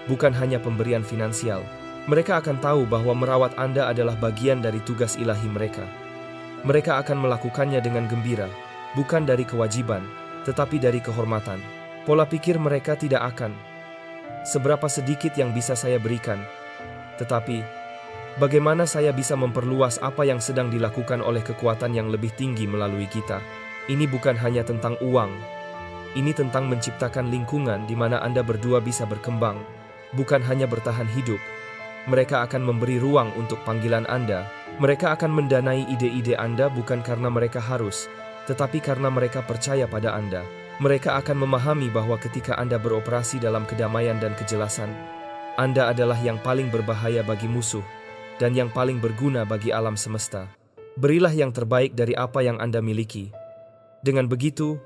bukan hanya pemberian finansial. Mereka akan tahu bahwa merawat Anda adalah bagian dari tugas ilahi mereka. Mereka akan melakukannya dengan gembira, bukan dari kewajiban, tetapi dari kehormatan. Pola pikir mereka tidak akan seberapa sedikit yang bisa saya berikan, tetapi bagaimana saya bisa memperluas apa yang sedang dilakukan oleh kekuatan yang lebih tinggi melalui kita. Ini bukan hanya tentang uang. Ini tentang menciptakan lingkungan di mana Anda berdua bisa berkembang, bukan hanya bertahan hidup. Mereka akan memberi ruang untuk panggilan Anda. Mereka akan mendanai ide-ide Anda bukan karena mereka harus, tetapi karena mereka percaya pada Anda. Mereka akan memahami bahwa ketika Anda beroperasi dalam kedamaian dan kejelasan, Anda adalah yang paling berbahaya bagi musuh dan yang paling berguna bagi alam semesta. Berilah yang terbaik dari apa yang Anda miliki. Dengan begitu,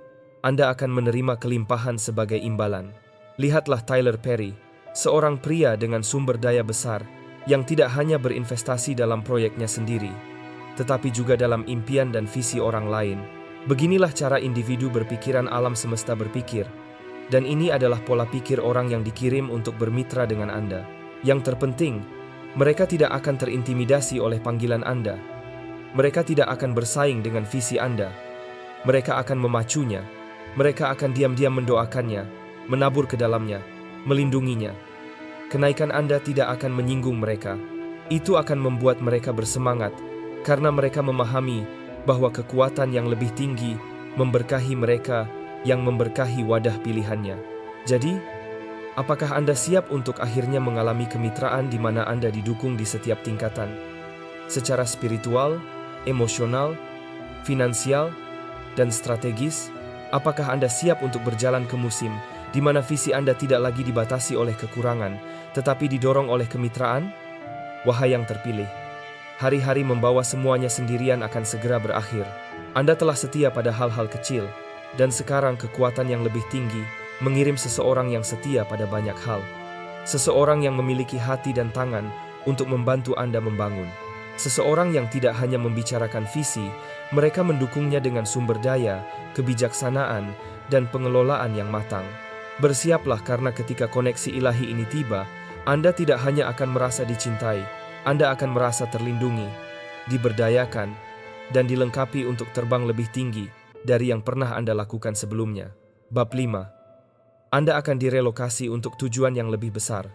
Anda akan menerima kelimpahan sebagai imbalan. Lihatlah Tyler Perry, seorang pria dengan sumber daya besar yang tidak hanya berinvestasi dalam proyeknya sendiri, tetapi juga dalam impian dan visi orang lain. Beginilah cara individu berpikiran alam semesta berpikir, dan ini adalah pola pikir orang yang dikirim untuk bermitra dengan Anda. Yang terpenting, mereka tidak akan terintimidasi oleh panggilan Anda. Mereka tidak akan bersaing dengan visi Anda. Mereka akan memacunya. Mereka akan diam-diam mendoakannya, menabur ke dalamnya, melindunginya. Kenaikan Anda tidak akan menyinggung mereka. Itu akan membuat mereka bersemangat, karena mereka memahami bahwa kekuatan yang lebih tinggi memberkahi mereka yang memberkahi wadah pilihannya. Jadi, apakah Anda siap untuk akhirnya mengalami kemitraan di mana Anda didukung di setiap tingkatan? Secara spiritual, emosional, finansial, dan strategis, apakah Anda siap untuk berjalan ke musim di mana visi Anda tidak lagi dibatasi oleh kekurangan, tetapi didorong oleh kemitraan? Wahai yang terpilih, hari-hari membawa semuanya sendirian akan segera berakhir. Anda telah setia pada hal-hal kecil, dan sekarang kekuatan yang lebih tinggi mengirim seseorang yang setia pada banyak hal. Seseorang yang memiliki hati dan tangan untuk membantu Anda membangun. Seseorang yang tidak hanya membicarakan visi, mereka mendukungnya dengan sumber daya, kebijaksanaan, dan pengelolaan yang matang. Bersiaplah karena ketika koneksi ilahi ini tiba, Anda tidak hanya akan merasa dicintai, Anda akan merasa terlindungi, diberdayakan, dan dilengkapi untuk terbang lebih tinggi dari yang pernah Anda lakukan sebelumnya. Bab 5. Anda akan direlokasi untuk tujuan yang lebih besar.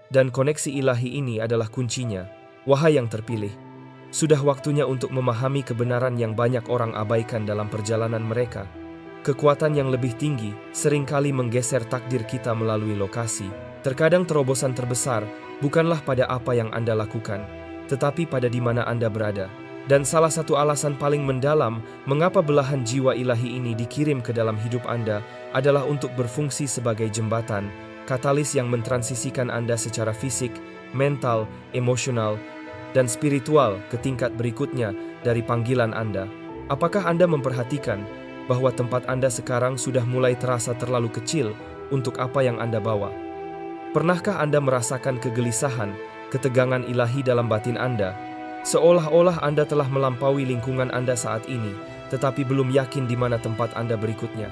Dan koneksi ilahi ini adalah kuncinya. Wahai yang terpilih, sudah waktunya untuk memahami kebenaran yang banyak orang abaikan dalam perjalanan mereka. Kekuatan yang lebih tinggi seringkali menggeser takdir kita melalui lokasi. Terkadang terobosan terbesar bukanlah pada apa yang Anda lakukan, tetapi pada di mana Anda berada. Dan salah satu alasan paling mendalam mengapa belahan jiwa ilahi ini dikirim ke dalam hidup Anda adalah untuk berfungsi sebagai jembatan, katalis yang mentransisikan Anda secara fisik, mental, emosional, dan spiritual ke tingkat berikutnya dari panggilan Anda. Apakah Anda memperhatikan bahwa tempat Anda sekarang sudah mulai terasa terlalu kecil untuk apa yang Anda bawa? Pernahkah Anda merasakan kegelisahan, ketegangan ilahi dalam batin Anda? Seolah-olah Anda telah melampaui lingkungan Anda saat ini, tetapi belum yakin di mana tempat Anda berikutnya.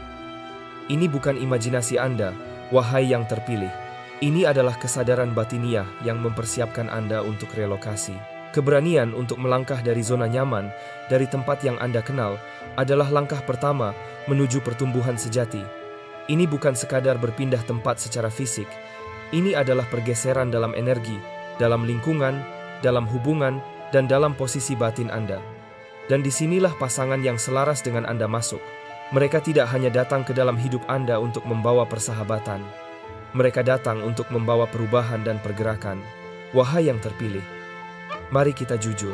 Ini bukan imajinasi Anda, wahai yang terpilih. Ini adalah kesadaran batiniah yang mempersiapkan Anda untuk relokasi. Keberanian untuk melangkah dari zona nyaman, dari tempat yang Anda kenal, adalah langkah pertama menuju pertumbuhan sejati. Ini bukan sekadar berpindah tempat secara fisik. Ini adalah pergeseran dalam energi, dalam lingkungan, dalam hubungan, dan dalam posisi batin Anda. Dan disinilah pasangan yang selaras dengan Anda masuk. Mereka tidak hanya datang ke dalam hidup Anda untuk membawa persahabatan. Mereka datang untuk membawa perubahan dan pergerakan. Wahai yang terpilih, mari kita jujur.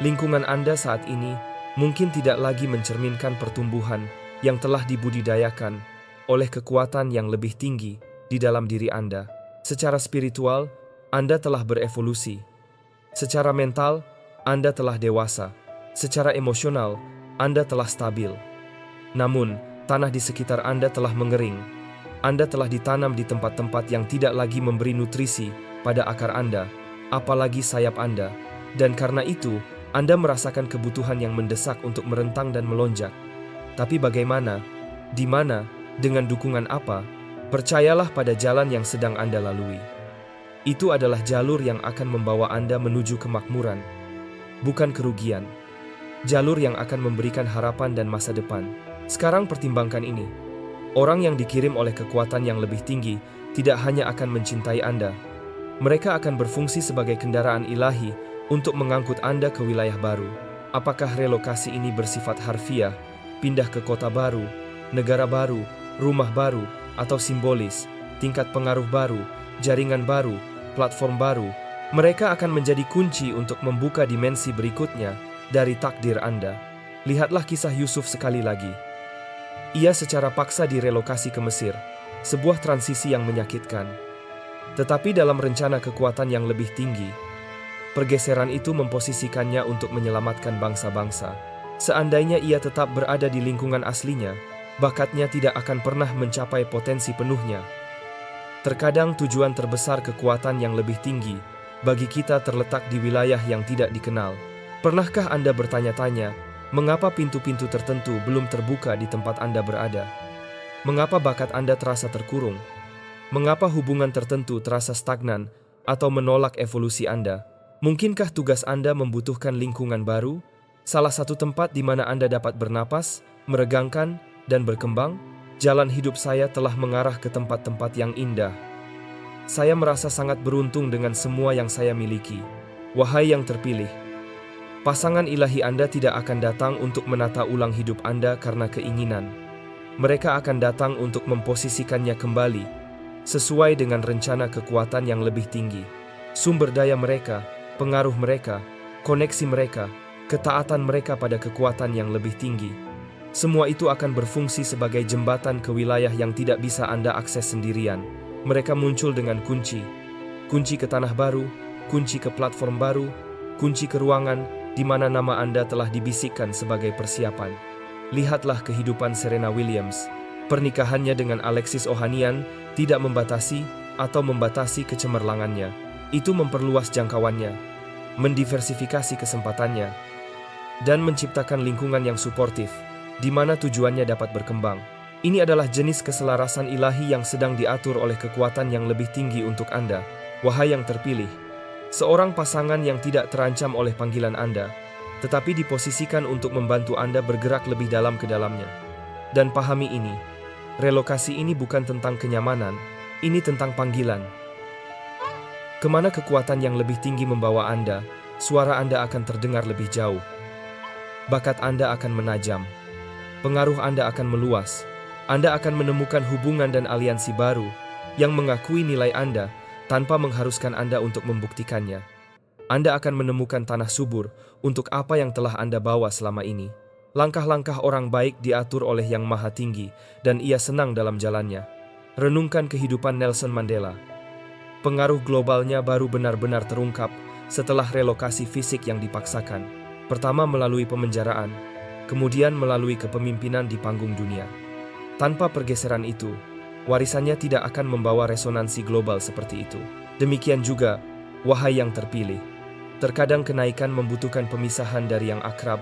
Lingkungan Anda saat ini mungkin tidak lagi mencerminkan pertumbuhan yang telah dibudidayakan oleh kekuatan yang lebih tinggi di dalam diri Anda. Secara spiritual, Anda telah berevolusi. Secara mental, Anda telah dewasa. Secara emosional, Anda telah stabil. Namun, tanah di sekitar Anda telah mengering. Anda telah ditanam di tempat-tempat yang tidak lagi memberi nutrisi pada akar Anda, apalagi sayap Anda. Dan karena itu, Anda merasakan kebutuhan yang mendesak untuk merentang dan melonjak. Tapi bagaimana? Di mana? Dengan dukungan apa? Percayalah pada jalan yang sedang Anda lalui. Itu adalah jalur yang akan membawa Anda menuju kemakmuran, bukan kerugian. Jalur yang akan memberikan harapan dan masa depan. Sekarang pertimbangkan ini. Orang yang dikirim oleh kekuatan yang lebih tinggi tidak hanya akan mencintai Anda. Mereka akan berfungsi sebagai kendaraan ilahi untuk mengangkut Anda ke wilayah baru. Apakah relokasi ini bersifat harfiah, pindah ke kota baru, negara baru, rumah baru, atau simbolis, tingkat pengaruh baru, jaringan baru, platform baru? Mereka akan menjadi kunci untuk membuka dimensi berikutnya dari takdir Anda. Lihatlah kisah Yusuf sekali lagi. Ia secara paksa direlokasi ke Mesir, sebuah transisi yang menyakitkan. Tetapi dalam rencana kekuatan yang lebih tinggi, pergeseran itu memposisikannya untuk menyelamatkan bangsa-bangsa. Seandainya ia tetap berada di lingkungan aslinya, bakatnya tidak akan pernah mencapai potensi penuhnya. Terkadang tujuan terbesar kekuatan yang lebih tinggi bagi kita terletak di wilayah yang tidak dikenal. Pernahkah Anda bertanya-tanya, mengapa pintu-pintu tertentu belum terbuka di tempat Anda berada? Mengapa bakat Anda terasa terkurung? Mengapa hubungan tertentu terasa stagnan atau menolak evolusi Anda? Mungkinkah tugas Anda membutuhkan lingkungan baru? Salah satu tempat di mana Anda dapat bernapas, meregangkan, dan berkembang? Jalan hidup saya telah mengarah ke tempat-tempat yang indah. Saya merasa sangat beruntung dengan semua yang saya miliki. Wahai yang terpilih, pasangan ilahi Anda tidak akan datang untuk menata ulang hidup Anda karena keinginan. Mereka akan datang untuk memposisikannya kembali, sesuai dengan rencana kekuatan yang lebih tinggi. Sumber daya mereka, pengaruh mereka, koneksi mereka, ketaatan mereka pada kekuatan yang lebih tinggi. Semua itu akan berfungsi sebagai jembatan ke wilayah yang tidak bisa Anda akses sendirian. Mereka muncul dengan kunci. Kunci ke tanah baru, kunci ke platform baru, kunci ke ruangan di mana nama Anda telah dibisikkan sebagai persiapan. Lihatlah kehidupan Serena Williams. Pernikahannya dengan Alexis Ohanian tidak membatasi atau membatasi kecemerlangannya. Itu memperluas jangkauannya, mendiversifikasi kesempatannya, dan menciptakan lingkungan yang suportif, di mana tujuannya dapat berkembang. Ini adalah jenis keselarasan ilahi yang sedang diatur oleh kekuatan yang lebih tinggi untuk Anda. Wahai yang terpilih, seorang pasangan yang tidak terancam oleh panggilan Anda, tetapi diposisikan untuk membantu Anda bergerak lebih dalam ke dalamnya. Dan pahami ini, relokasi ini bukan tentang kenyamanan, ini tentang panggilan. Kemana kekuatan yang lebih tinggi membawa Anda, suara Anda akan terdengar lebih jauh. Bakat Anda akan menajam. Pengaruh Anda akan meluas. Anda akan menemukan hubungan dan aliansi baru yang mengakui nilai Anda tanpa mengharuskan Anda untuk membuktikannya. Anda akan menemukan tanah subur untuk apa yang telah Anda bawa selama ini. Langkah-langkah orang baik diatur oleh Yang Maha Tinggi dan ia senang dalam jalannya. Renungkan kehidupan Nelson Mandela. Pengaruh globalnya baru benar-benar terungkap setelah relokasi fisik yang dipaksakan. Pertama melalui pemenjaraan, kemudian melalui kepemimpinan di panggung dunia. Tanpa pergeseran itu, warisannya tidak akan membawa resonansi global seperti itu. Demikian juga, wahai yang terpilih, terkadang kenaikan membutuhkan pemisahan dari yang akrab,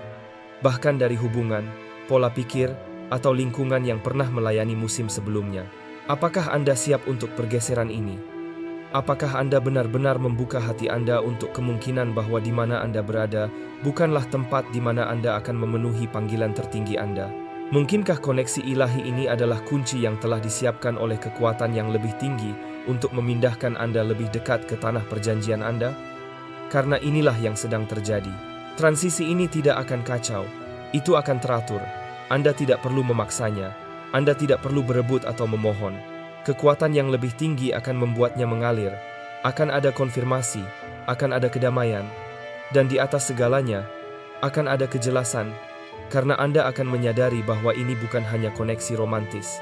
bahkan dari hubungan, pola pikir, atau lingkungan yang pernah melayani musim sebelumnya. Apakah Anda siap untuk pergeseran ini? Apakah Anda benar-benar membuka hati Anda untuk kemungkinan bahwa di mana Anda berada bukanlah tempat di mana Anda akan memenuhi panggilan tertinggi Anda? Mungkinkah koneksi ilahi ini adalah kunci yang telah disiapkan oleh kekuatan yang lebih tinggi untuk memindahkan Anda lebih dekat ke tanah perjanjian Anda? Karena inilah yang sedang terjadi. Transisi ini tidak akan kacau, itu akan teratur. Anda tidak perlu memaksanya, Anda tidak perlu berebut atau memohon. Kekuatan yang lebih tinggi akan membuatnya mengalir, akan ada konfirmasi, akan ada kedamaian, dan di atas segalanya, akan ada kejelasan, karena Anda akan menyadari bahwa ini bukan hanya koneksi romantis.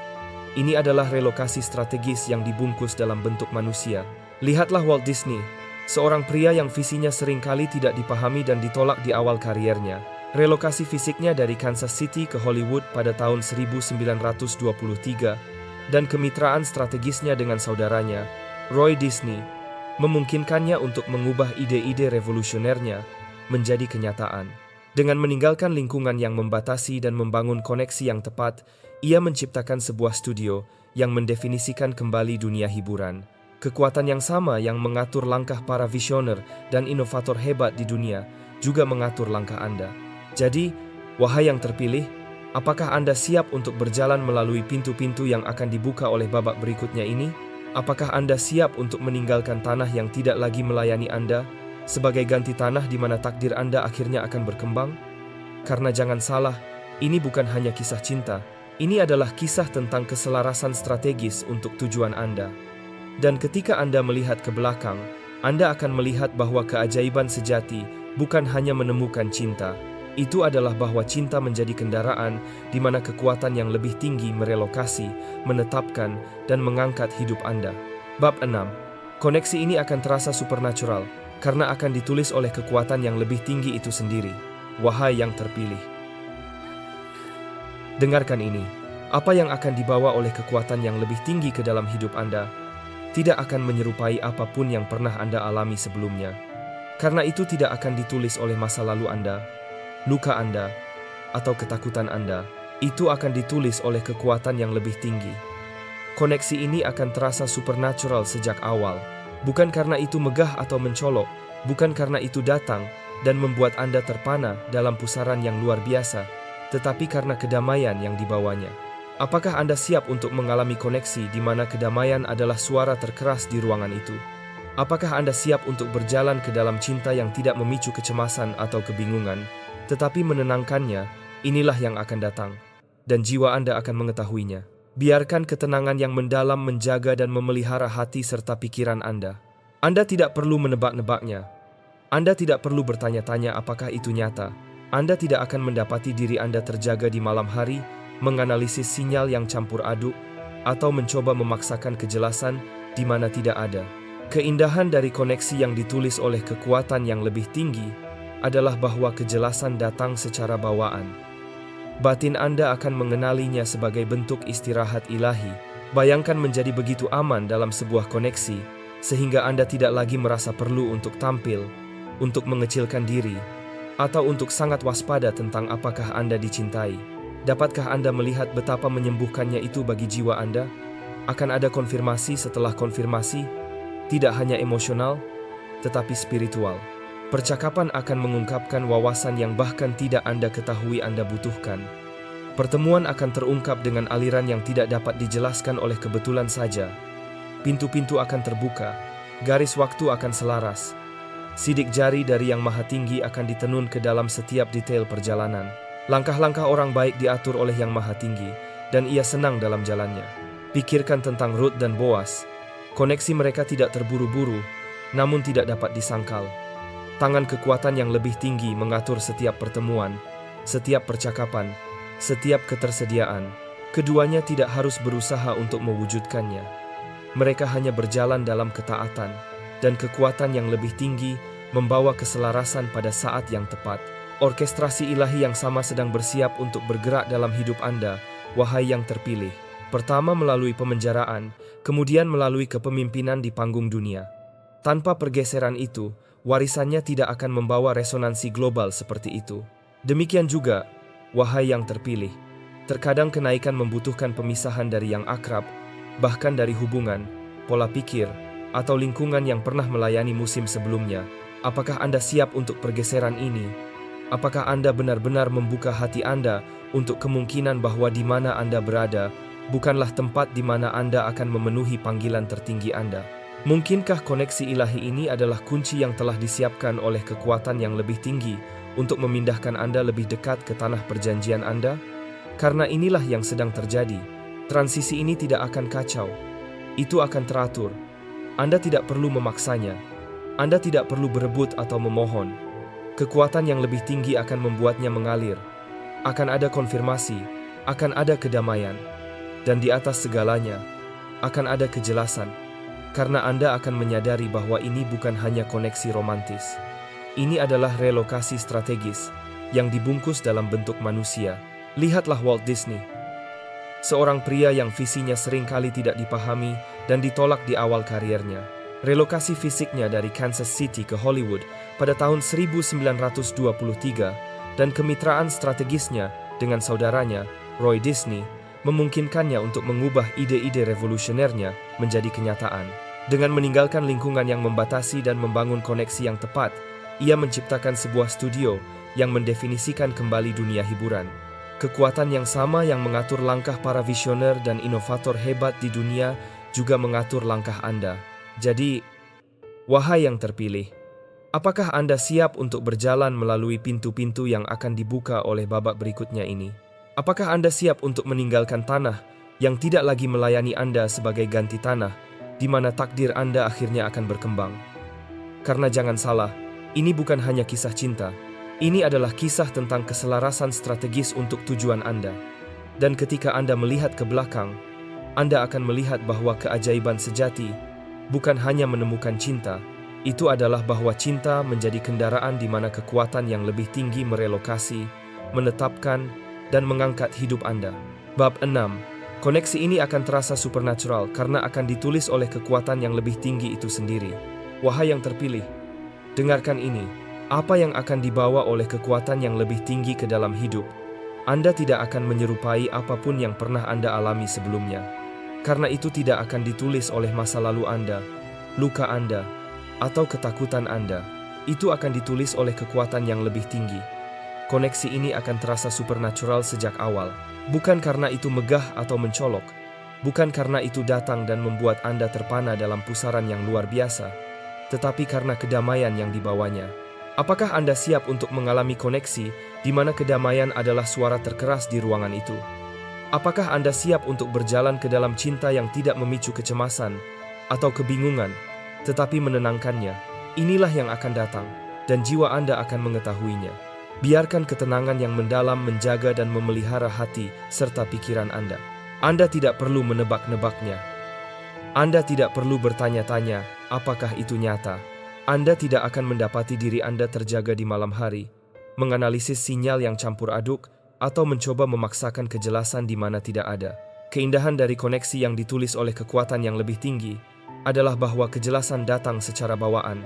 Ini adalah relokasi strategis yang dibungkus dalam bentuk manusia. Lihatlah Walt Disney, seorang pria yang visinya seringkali tidak dipahami dan ditolak di awal kariernya. Relokasi fisiknya dari Kansas City ke Hollywood pada tahun 1923 dan kemitraan strategisnya dengan saudaranya, Roy Disney, memungkinkannya untuk mengubah ide-ide revolusionernya menjadi kenyataan. Dengan meninggalkan lingkungan yang membatasi dan membangun koneksi yang tepat, ia menciptakan sebuah studio yang mendefinisikan kembali dunia hiburan. Kekuatan yang sama yang mengatur langkah para visioner dan inovator hebat di dunia juga mengatur langkah Anda. Jadi, wahai yang terpilih, apakah Anda siap untuk berjalan melalui pintu-pintu yang akan dibuka oleh babak berikutnya ini? Apakah Anda siap untuk meninggalkan tanah yang tidak lagi melayani Anda sebagai ganti tanah di mana takdir Anda akhirnya akan berkembang? Karena jangan salah, ini bukan hanya kisah cinta, ini adalah kisah tentang keselarasan strategis untuk tujuan Anda. Dan ketika Anda melihat ke belakang, Anda akan melihat bahwa keajaiban sejati bukan hanya menemukan cinta. Itu adalah bahwa cinta menjadi kendaraan di mana kekuatan yang lebih tinggi merelokasi, menetapkan, dan mengangkat hidup Anda. Bab 6. Koneksi ini akan terasa supernatural karena akan ditulis oleh kekuatan yang lebih tinggi itu sendiri. Wahai yang terpilih, dengarkan ini. Apa yang akan dibawa oleh kekuatan yang lebih tinggi ke dalam hidup Anda tidak akan menyerupai apapun yang pernah Anda alami sebelumnya. Karena itu tidak akan ditulis oleh masa lalu Anda, luka Anda, atau ketakutan Anda. Itu akan ditulis oleh kekuatan yang lebih tinggi. Koneksi ini akan terasa supernatural sejak awal. Bukan karena itu megah atau mencolok, bukan karena itu datang dan membuat Anda terpana dalam pusaran yang luar biasa, tetapi karena kedamaian yang dibawanya. Apakah Anda siap untuk mengalami koneksi di mana kedamaian adalah suara terkeras di ruangan itu? Apakah Anda siap untuk berjalan ke dalam cinta yang tidak memicu kecemasan atau kebingungan, tetapi menenangkannya? Inilah yang akan datang, dan jiwa Anda akan mengetahuinya. Biarkan ketenangan yang mendalam menjaga dan memelihara hati serta pikiran Anda. Anda tidak perlu menebak-nebaknya. Anda tidak perlu bertanya-tanya apakah itu nyata. Anda tidak akan mendapati diri Anda terjaga di malam hari, menganalisis sinyal yang campur aduk, atau mencoba memaksakan kejelasan di mana tidak ada. Keindahan dari koneksi yang ditulis oleh kekuatan yang lebih tinggi adalah bahwa kejelasan datang secara bawaan. Batin Anda akan mengenalinya sebagai bentuk istirahat ilahi. Bayangkan menjadi begitu aman dalam sebuah koneksi, sehingga Anda tidak lagi merasa perlu untuk tampil, untuk mengecilkan diri, atau untuk sangat waspada tentang apakah Anda dicintai. Dapatkah Anda melihat betapa menyembuhkannya itu bagi jiwa Anda? Akan ada konfirmasi setelah konfirmasi, tidak hanya emosional, tetapi spiritual. Percakapan akan mengungkapkan wawasan yang bahkan tidak Anda ketahui Anda butuhkan. Pertemuan akan terungkap dengan aliran yang tidak dapat dijelaskan oleh kebetulan saja. Pintu-pintu akan terbuka, garis waktu akan selaras. Sidik jari dari Yang Maha Tinggi akan ditenun ke dalam setiap detail perjalanan. Langkah-langkah orang baik diatur oleh Yang Maha Tinggi, dan ia senang dalam jalannya. Pikirkan tentang Ruth dan Boaz. Koneksi mereka tidak terburu-buru, namun tidak dapat disangkal. Tangan kekuatan yang lebih tinggi mengatur setiap pertemuan, setiap percakapan, setiap ketersediaan. Keduanya tidak harus berusaha untuk mewujudkannya. Mereka hanya berjalan dalam ketaatan, dan kekuatan yang lebih tinggi membawa keselarasan pada saat yang tepat. Orkestrasi ilahi yang sama sedang bersiap untuk bergerak dalam hidup Anda, wahai yang terpilih. Pertama melalui pemenjaraan, kemudian melalui kepemimpinan di panggung dunia. Tanpa pergeseran itu, warisannya tidak akan membawa resonansi global seperti itu. Demikian juga, wahai yang terpilih, terkadang kenaikan membutuhkan pemisahan dari yang akrab, bahkan dari hubungan, pola pikir, atau lingkungan yang pernah melayani musim sebelumnya. Apakah Anda siap untuk pergeseran ini? Apakah Anda benar-benar membuka hati Anda untuk kemungkinan bahwa di mana Anda berada bukanlah tempat di mana Anda akan memenuhi panggilan tertinggi Anda? Mungkinkah koneksi ilahi ini adalah kunci yang telah disiapkan oleh kekuatan yang lebih tinggi untuk memindahkan Anda lebih dekat ke tanah perjanjian Anda? Karena inilah yang sedang terjadi. Transisi ini tidak akan kacau. Itu akan teratur. Anda tidak perlu memaksanya. Anda tidak perlu berebut atau memohon. Kekuatan yang lebih tinggi akan membuatnya mengalir. Akan ada konfirmasi, akan ada kedamaian. Dan di atas segalanya, akan ada kejelasan. Karena Anda akan menyadari bahwa ini bukan hanya koneksi romantis. Ini adalah relokasi strategis yang dibungkus dalam bentuk manusia. Lihatlah Walt Disney. Seorang pria yang visinya seringkali tidak dipahami dan ditolak di awal kariernya. Relokasi fisiknya dari Kansas City ke Hollywood pada tahun 1923 dan kemitraan strategisnya dengan saudaranya, Roy Disney, memungkinkannya untuk mengubah ide-ide revolusionernya menjadi kenyataan. Dengan meninggalkan lingkungan yang membatasi dan membangun koneksi yang tepat, ia menciptakan sebuah studio yang mendefinisikan kembali dunia hiburan. Kekuatan yang sama yang mengatur langkah para visioner dan inovator hebat di dunia juga mengatur langkah Anda. Jadi, wahai yang terpilih, apakah Anda siap untuk berjalan melalui pintu-pintu yang akan dibuka oleh babak berikutnya ini? Apakah Anda siap untuk meninggalkan tanah yang tidak lagi melayani Anda sebagai ganti tanah, di mana takdir Anda akhirnya akan berkembang? Karena jangan salah, ini bukan hanya kisah cinta. Ini adalah kisah tentang keselarasan strategis untuk tujuan Anda. Dan ketika Anda melihat ke belakang, Anda akan melihat bahwa keajaiban sejati bukan hanya menemukan cinta, itu adalah bahwa cinta menjadi kendaraan di mana kekuatan yang lebih tinggi merelokasi, menetapkan, dan mengangkat hidup Anda. Bab 6. Koneksi ini akan terasa supernatural karena akan ditulis oleh kekuatan yang lebih tinggi itu sendiri. Wahai yang terpilih, dengarkan ini. Apa yang akan dibawa oleh kekuatan yang lebih tinggi ke dalam hidup, Anda tidak akan menyerupai apapun yang pernah Anda alami sebelumnya. Karena itu tidak akan ditulis oleh masa lalu Anda, luka Anda, atau ketakutan Anda. Itu akan ditulis oleh kekuatan yang lebih tinggi. Koneksi ini akan terasa supernatural sejak awal. Bukan karena itu megah atau mencolok. Bukan karena itu datang dan membuat Anda terpana dalam pusaran yang luar biasa. Tetapi karena kedamaian yang dibawanya. Apakah Anda siap untuk mengalami koneksi di mana kedamaian adalah suara terkeras di ruangan itu? Apakah Anda siap untuk berjalan ke dalam cinta yang tidak memicu kecemasan atau kebingungan, tetapi menenangkannya? Inilah yang akan datang, dan jiwa Anda akan mengetahuinya. Biarkan ketenangan yang mendalam menjaga dan memelihara hati serta pikiran Anda. Anda tidak perlu menebak-nebaknya. Anda tidak perlu bertanya-tanya, apakah itu nyata? Anda tidak akan mendapati diri Anda terjaga di malam hari, menganalisis sinyal yang campur aduk, atau mencoba memaksakan kejelasan di mana tidak ada. Keindahan dari koneksi yang ditulis oleh kekuatan yang lebih tinggi adalah bahwa kejelasan datang secara bawaan.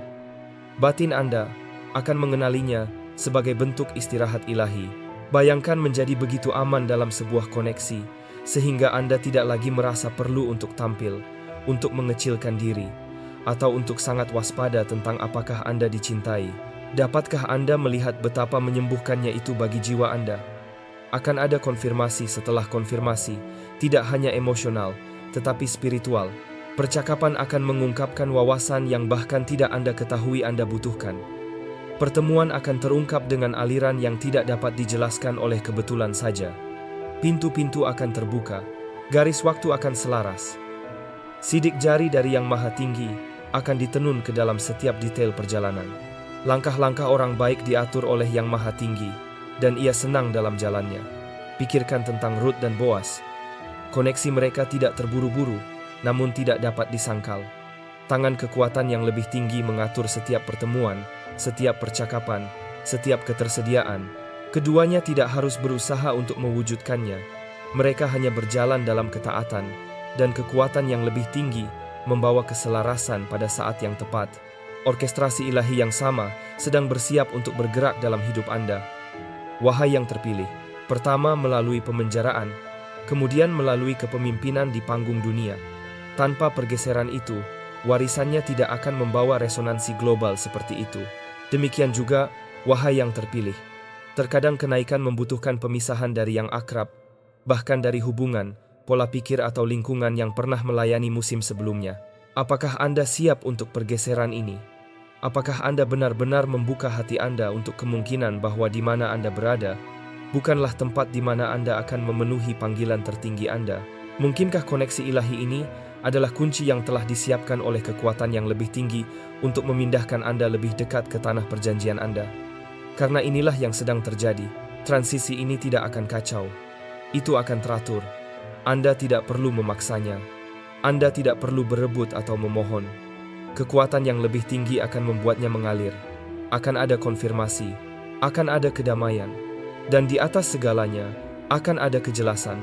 Batin Anda akan mengenalinya sebagai bentuk istirahat ilahi. Bayangkan menjadi begitu aman dalam sebuah koneksi, sehingga Anda tidak lagi merasa perlu untuk tampil, untuk mengecilkan diri, atau untuk sangat waspada tentang apakah Anda dicintai. Dapatkah Anda melihat betapa menyembuhkannya itu bagi jiwa Anda? Akan ada konfirmasi setelah konfirmasi, tidak hanya emosional, tetapi spiritual. Percakapan akan mengungkapkan wawasan yang bahkan tidak Anda ketahui Anda butuhkan. Pertemuan akan terungkap dengan aliran yang tidak dapat dijelaskan oleh kebetulan saja. Pintu-pintu akan terbuka, garis waktu akan selaras. Sidik jari dari Yang Maha Tinggi akan ditenun ke dalam setiap detail perjalanan. Langkah-langkah orang baik diatur oleh Yang Maha Tinggi, dan ia senang dalam jalannya. Pikirkan tentang Ruth dan Boaz. Koneksi mereka tidak terburu-buru, namun tidak dapat disangkal. Tangan kekuatan yang lebih tinggi mengatur setiap pertemuan, setiap percakapan, setiap ketersediaan. Keduanya tidak harus berusaha untuk mewujudkannya. Mereka hanya berjalan dalam ketaatan, dan kekuatan yang lebih tinggi membawa keselarasan pada saat yang tepat. Orkestrasi ilahi yang sama sedang bersiap untuk bergerak dalam hidup Anda. Wahai yang terpilih, pertama melalui pemenjaraan, kemudian melalui kepemimpinan di panggung dunia. Tanpa pergeseran itu, warisannya tidak akan membawa resonansi global seperti itu. Demikian juga, wahai yang terpilih, terkadang kenaikan membutuhkan pemisahan dari yang akrab, bahkan dari hubungan, pola pikir atau lingkungan yang pernah melayani musim sebelumnya. Apakah Anda siap untuk pergeseran ini? Apakah Anda benar-benar membuka hati Anda untuk kemungkinan bahwa di mana Anda berada, bukanlah tempat di mana Anda akan memenuhi panggilan tertinggi Anda? Mungkinkah koneksi ilahi ini adalah kunci yang telah disiapkan oleh kekuatan yang lebih tinggi untuk memindahkan Anda lebih dekat ke tanah perjanjian Anda? Karena inilah yang sedang terjadi. Transisi ini tidak akan kacau. Itu akan teratur. Anda tidak perlu memaksanya. Anda tidak perlu berebut atau memohon. Kekuatan yang lebih tinggi akan membuatnya mengalir. Akan ada konfirmasi, akan ada kedamaian, dan di atas segalanya akan ada kejelasan.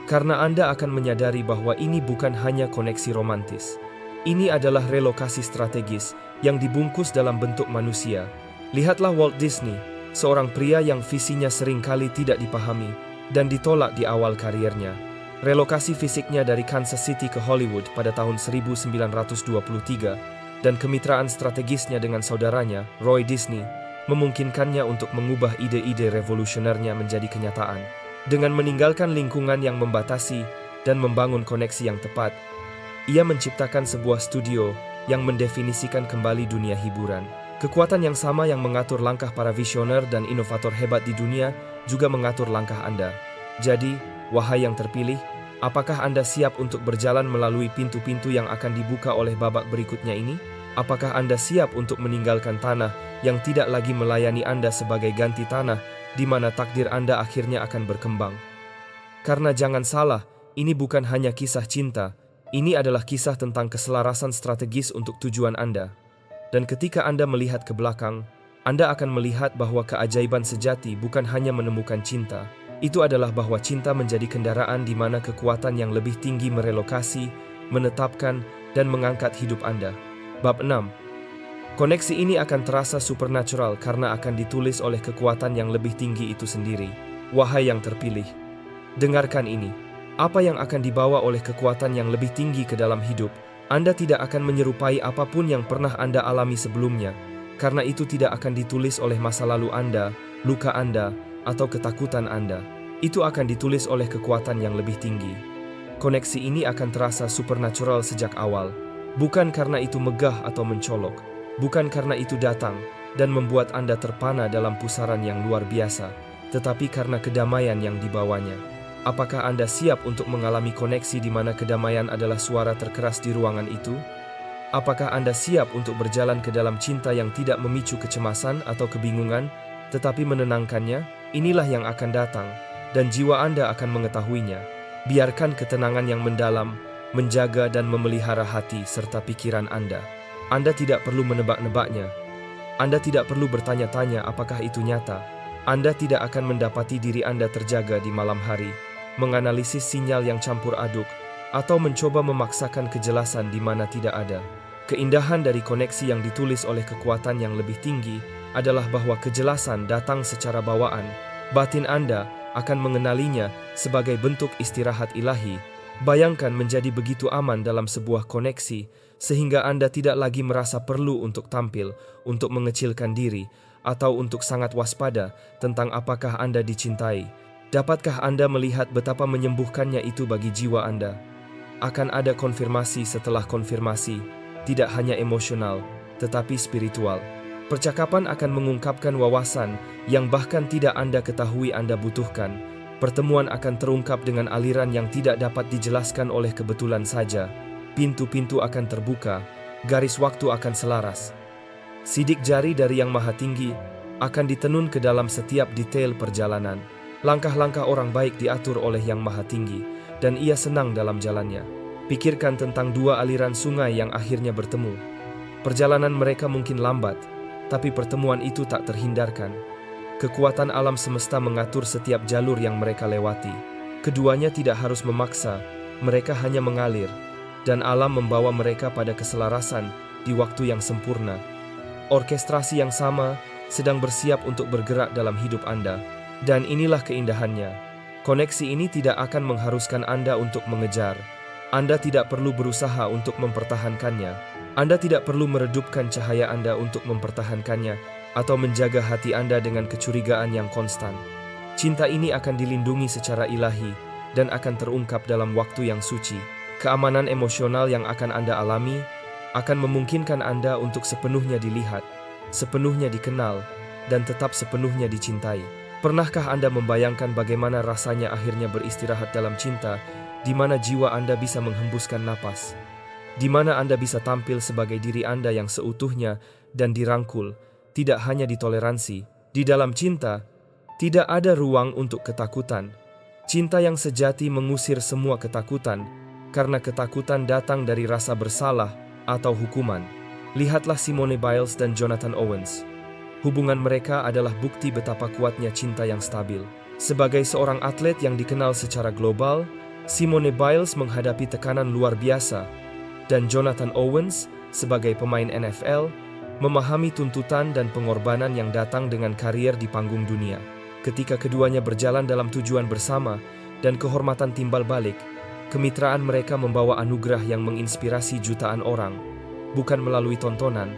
Karena Anda akan menyadari bahwa ini bukan hanya koneksi romantis. Ini adalah relokasi strategis yang dibungkus dalam bentuk manusia. Lihatlah Walt Disney, seorang pria yang visinya seringkali tidak dipahami dan ditolak di awal kariernya. Relokasi fisiknya dari Kansas City ke Hollywood pada tahun 1923 dan kemitraan strategisnya dengan saudaranya, Roy Disney, memungkinkannya untuk mengubah ide-ide revolusionernya menjadi kenyataan. Dengan meninggalkan lingkungan yang membatasi dan membangun koneksi yang tepat, ia menciptakan sebuah studio yang mendefinisikan kembali dunia hiburan. Kekuatan yang sama yang mengatur langkah para visioner dan inovator hebat di dunia juga mengatur langkah Anda. Jadi, wahai yang terpilih, apakah Anda siap untuk berjalan melalui pintu-pintu yang akan dibuka oleh babak berikutnya ini? Apakah Anda siap untuk meninggalkan tanah yang tidak lagi melayani Anda sebagai ganti tanah, di mana takdir Anda akhirnya akan berkembang? Karena jangan salah, ini bukan hanya kisah cinta, ini adalah kisah tentang keselarasan strategis untuk tujuan Anda. Dan ketika Anda melihat ke belakang, Anda akan melihat bahwa keajaiban sejati bukan hanya menemukan cinta. Itu adalah bahwa cinta menjadi kendaraan di mana kekuatan yang lebih tinggi merelokasi, menetapkan, dan mengangkat hidup Anda. Bab 6. Koneksi ini akan terasa supernatural karena akan ditulis oleh kekuatan yang lebih tinggi itu sendiri. Wahai yang terpilih, dengarkan ini. Apa yang akan dibawa oleh kekuatan yang lebih tinggi ke dalam hidup, Anda tidak akan menyerupai apapun yang pernah Anda alami sebelumnya, karena itu tidak akan ditulis oleh masa lalu Anda, luka Anda, atau ketakutan Anda. Itu akan ditulis oleh kekuatan yang lebih tinggi. Koneksi ini akan terasa supernatural sejak awal. Bukan karena itu megah atau mencolok. Bukan karena itu datang dan membuat Anda terpana dalam pusaran yang luar biasa, tetapi karena kedamaian yang dibawanya. Apakah Anda siap untuk mengalami koneksi di mana kedamaian adalah suara terkeras di ruangan itu? Apakah Anda siap untuk berjalan ke dalam cinta yang tidak memicu kecemasan atau kebingungan, tetapi menenangkannya? Inilah yang akan datang, dan jiwa Anda akan mengetahuinya. Biarkan ketenangan yang mendalam menjaga dan memelihara hati serta pikiran Anda. Anda tidak perlu menebak-nebaknya. Anda tidak perlu bertanya-tanya apakah itu nyata. Anda tidak akan mendapati diri Anda terjaga di malam hari, menganalisis sinyal yang campur aduk, atau mencoba memaksakan kejelasan di mana tidak ada. Keindahan dari koneksi yang ditulis oleh kekuatan yang lebih tinggi adalah bahwa kejelasan datang secara bawaan. Batin Anda akan mengenalinya sebagai bentuk istirahat ilahi. Bayangkan menjadi begitu aman dalam sebuah koneksi, sehingga Anda tidak lagi merasa perlu untuk tampil, untuk mengecilkan diri, atau untuk sangat waspada tentang apakah Anda dicintai. Dapatkah Anda melihat betapa menyembuhkannya itu bagi jiwa Anda? Akan ada konfirmasi setelah konfirmasi, tidak hanya emosional, tetapi spiritual. Percakapan akan mengungkapkan wawasan yang bahkan tidak Anda ketahui Anda butuhkan. Pertemuan akan terungkap dengan aliran yang tidak dapat dijelaskan oleh kebetulan saja. Pintu-pintu akan terbuka, garis waktu akan selaras. Sidik jari dari Yang Maha Tinggi akan ditenun ke dalam setiap detail perjalanan. Langkah-langkah orang baik diatur oleh Yang Maha Tinggi, dan ia senang dalam jalannya. Pikirkan tentang dua aliran sungai yang akhirnya bertemu. Perjalanan mereka mungkin lambat, tapi pertemuan itu tak terhindarkan. Kekuatan alam semesta mengatur setiap jalur yang mereka lewati. Keduanya tidak harus memaksa, mereka hanya mengalir, dan alam membawa mereka pada keselarasan di waktu yang sempurna. Orkestrasi yang sama sedang bersiap untuk bergerak dalam hidup Anda, dan inilah keindahannya. Koneksi ini tidak akan mengharuskan Anda untuk mengejar. Anda tidak perlu berusaha untuk mempertahankannya. Anda tidak perlu meredupkan cahaya Anda untuk mempertahankannya atau menjaga hati Anda dengan kecurigaan yang konstan. Cinta ini akan dilindungi secara ilahi dan akan terungkap dalam waktu yang suci. Keamanan emosional yang akan Anda alami akan memungkinkan Anda untuk sepenuhnya dilihat, sepenuhnya dikenal, dan tetap sepenuhnya dicintai. Pernahkah Anda membayangkan bagaimana rasanya akhirnya beristirahat dalam cinta, di mana jiwa Anda bisa menghembuskan napas, di mana Anda bisa tampil sebagai diri Anda yang seutuhnya dan dirangkul, tidak hanya ditoleransi. Di dalam cinta, tidak ada ruang untuk ketakutan. Cinta yang sejati mengusir semua ketakutan, karena ketakutan datang dari rasa bersalah atau hukuman. Lihatlah Simone Biles dan Jonathan Owens. Hubungan mereka adalah bukti betapa kuatnya cinta yang stabil. Sebagai seorang atlet yang dikenal secara global, Simone Biles menghadapi tekanan luar biasa, dan Jonathan Owens, sebagai pemain NFL, memahami tuntutan dan pengorbanan yang datang dengan karier di panggung dunia. Ketika keduanya berjalan dalam tujuan bersama dan kehormatan timbal balik, kemitraan mereka membawa anugerah yang menginspirasi jutaan orang, bukan melalui tontonan,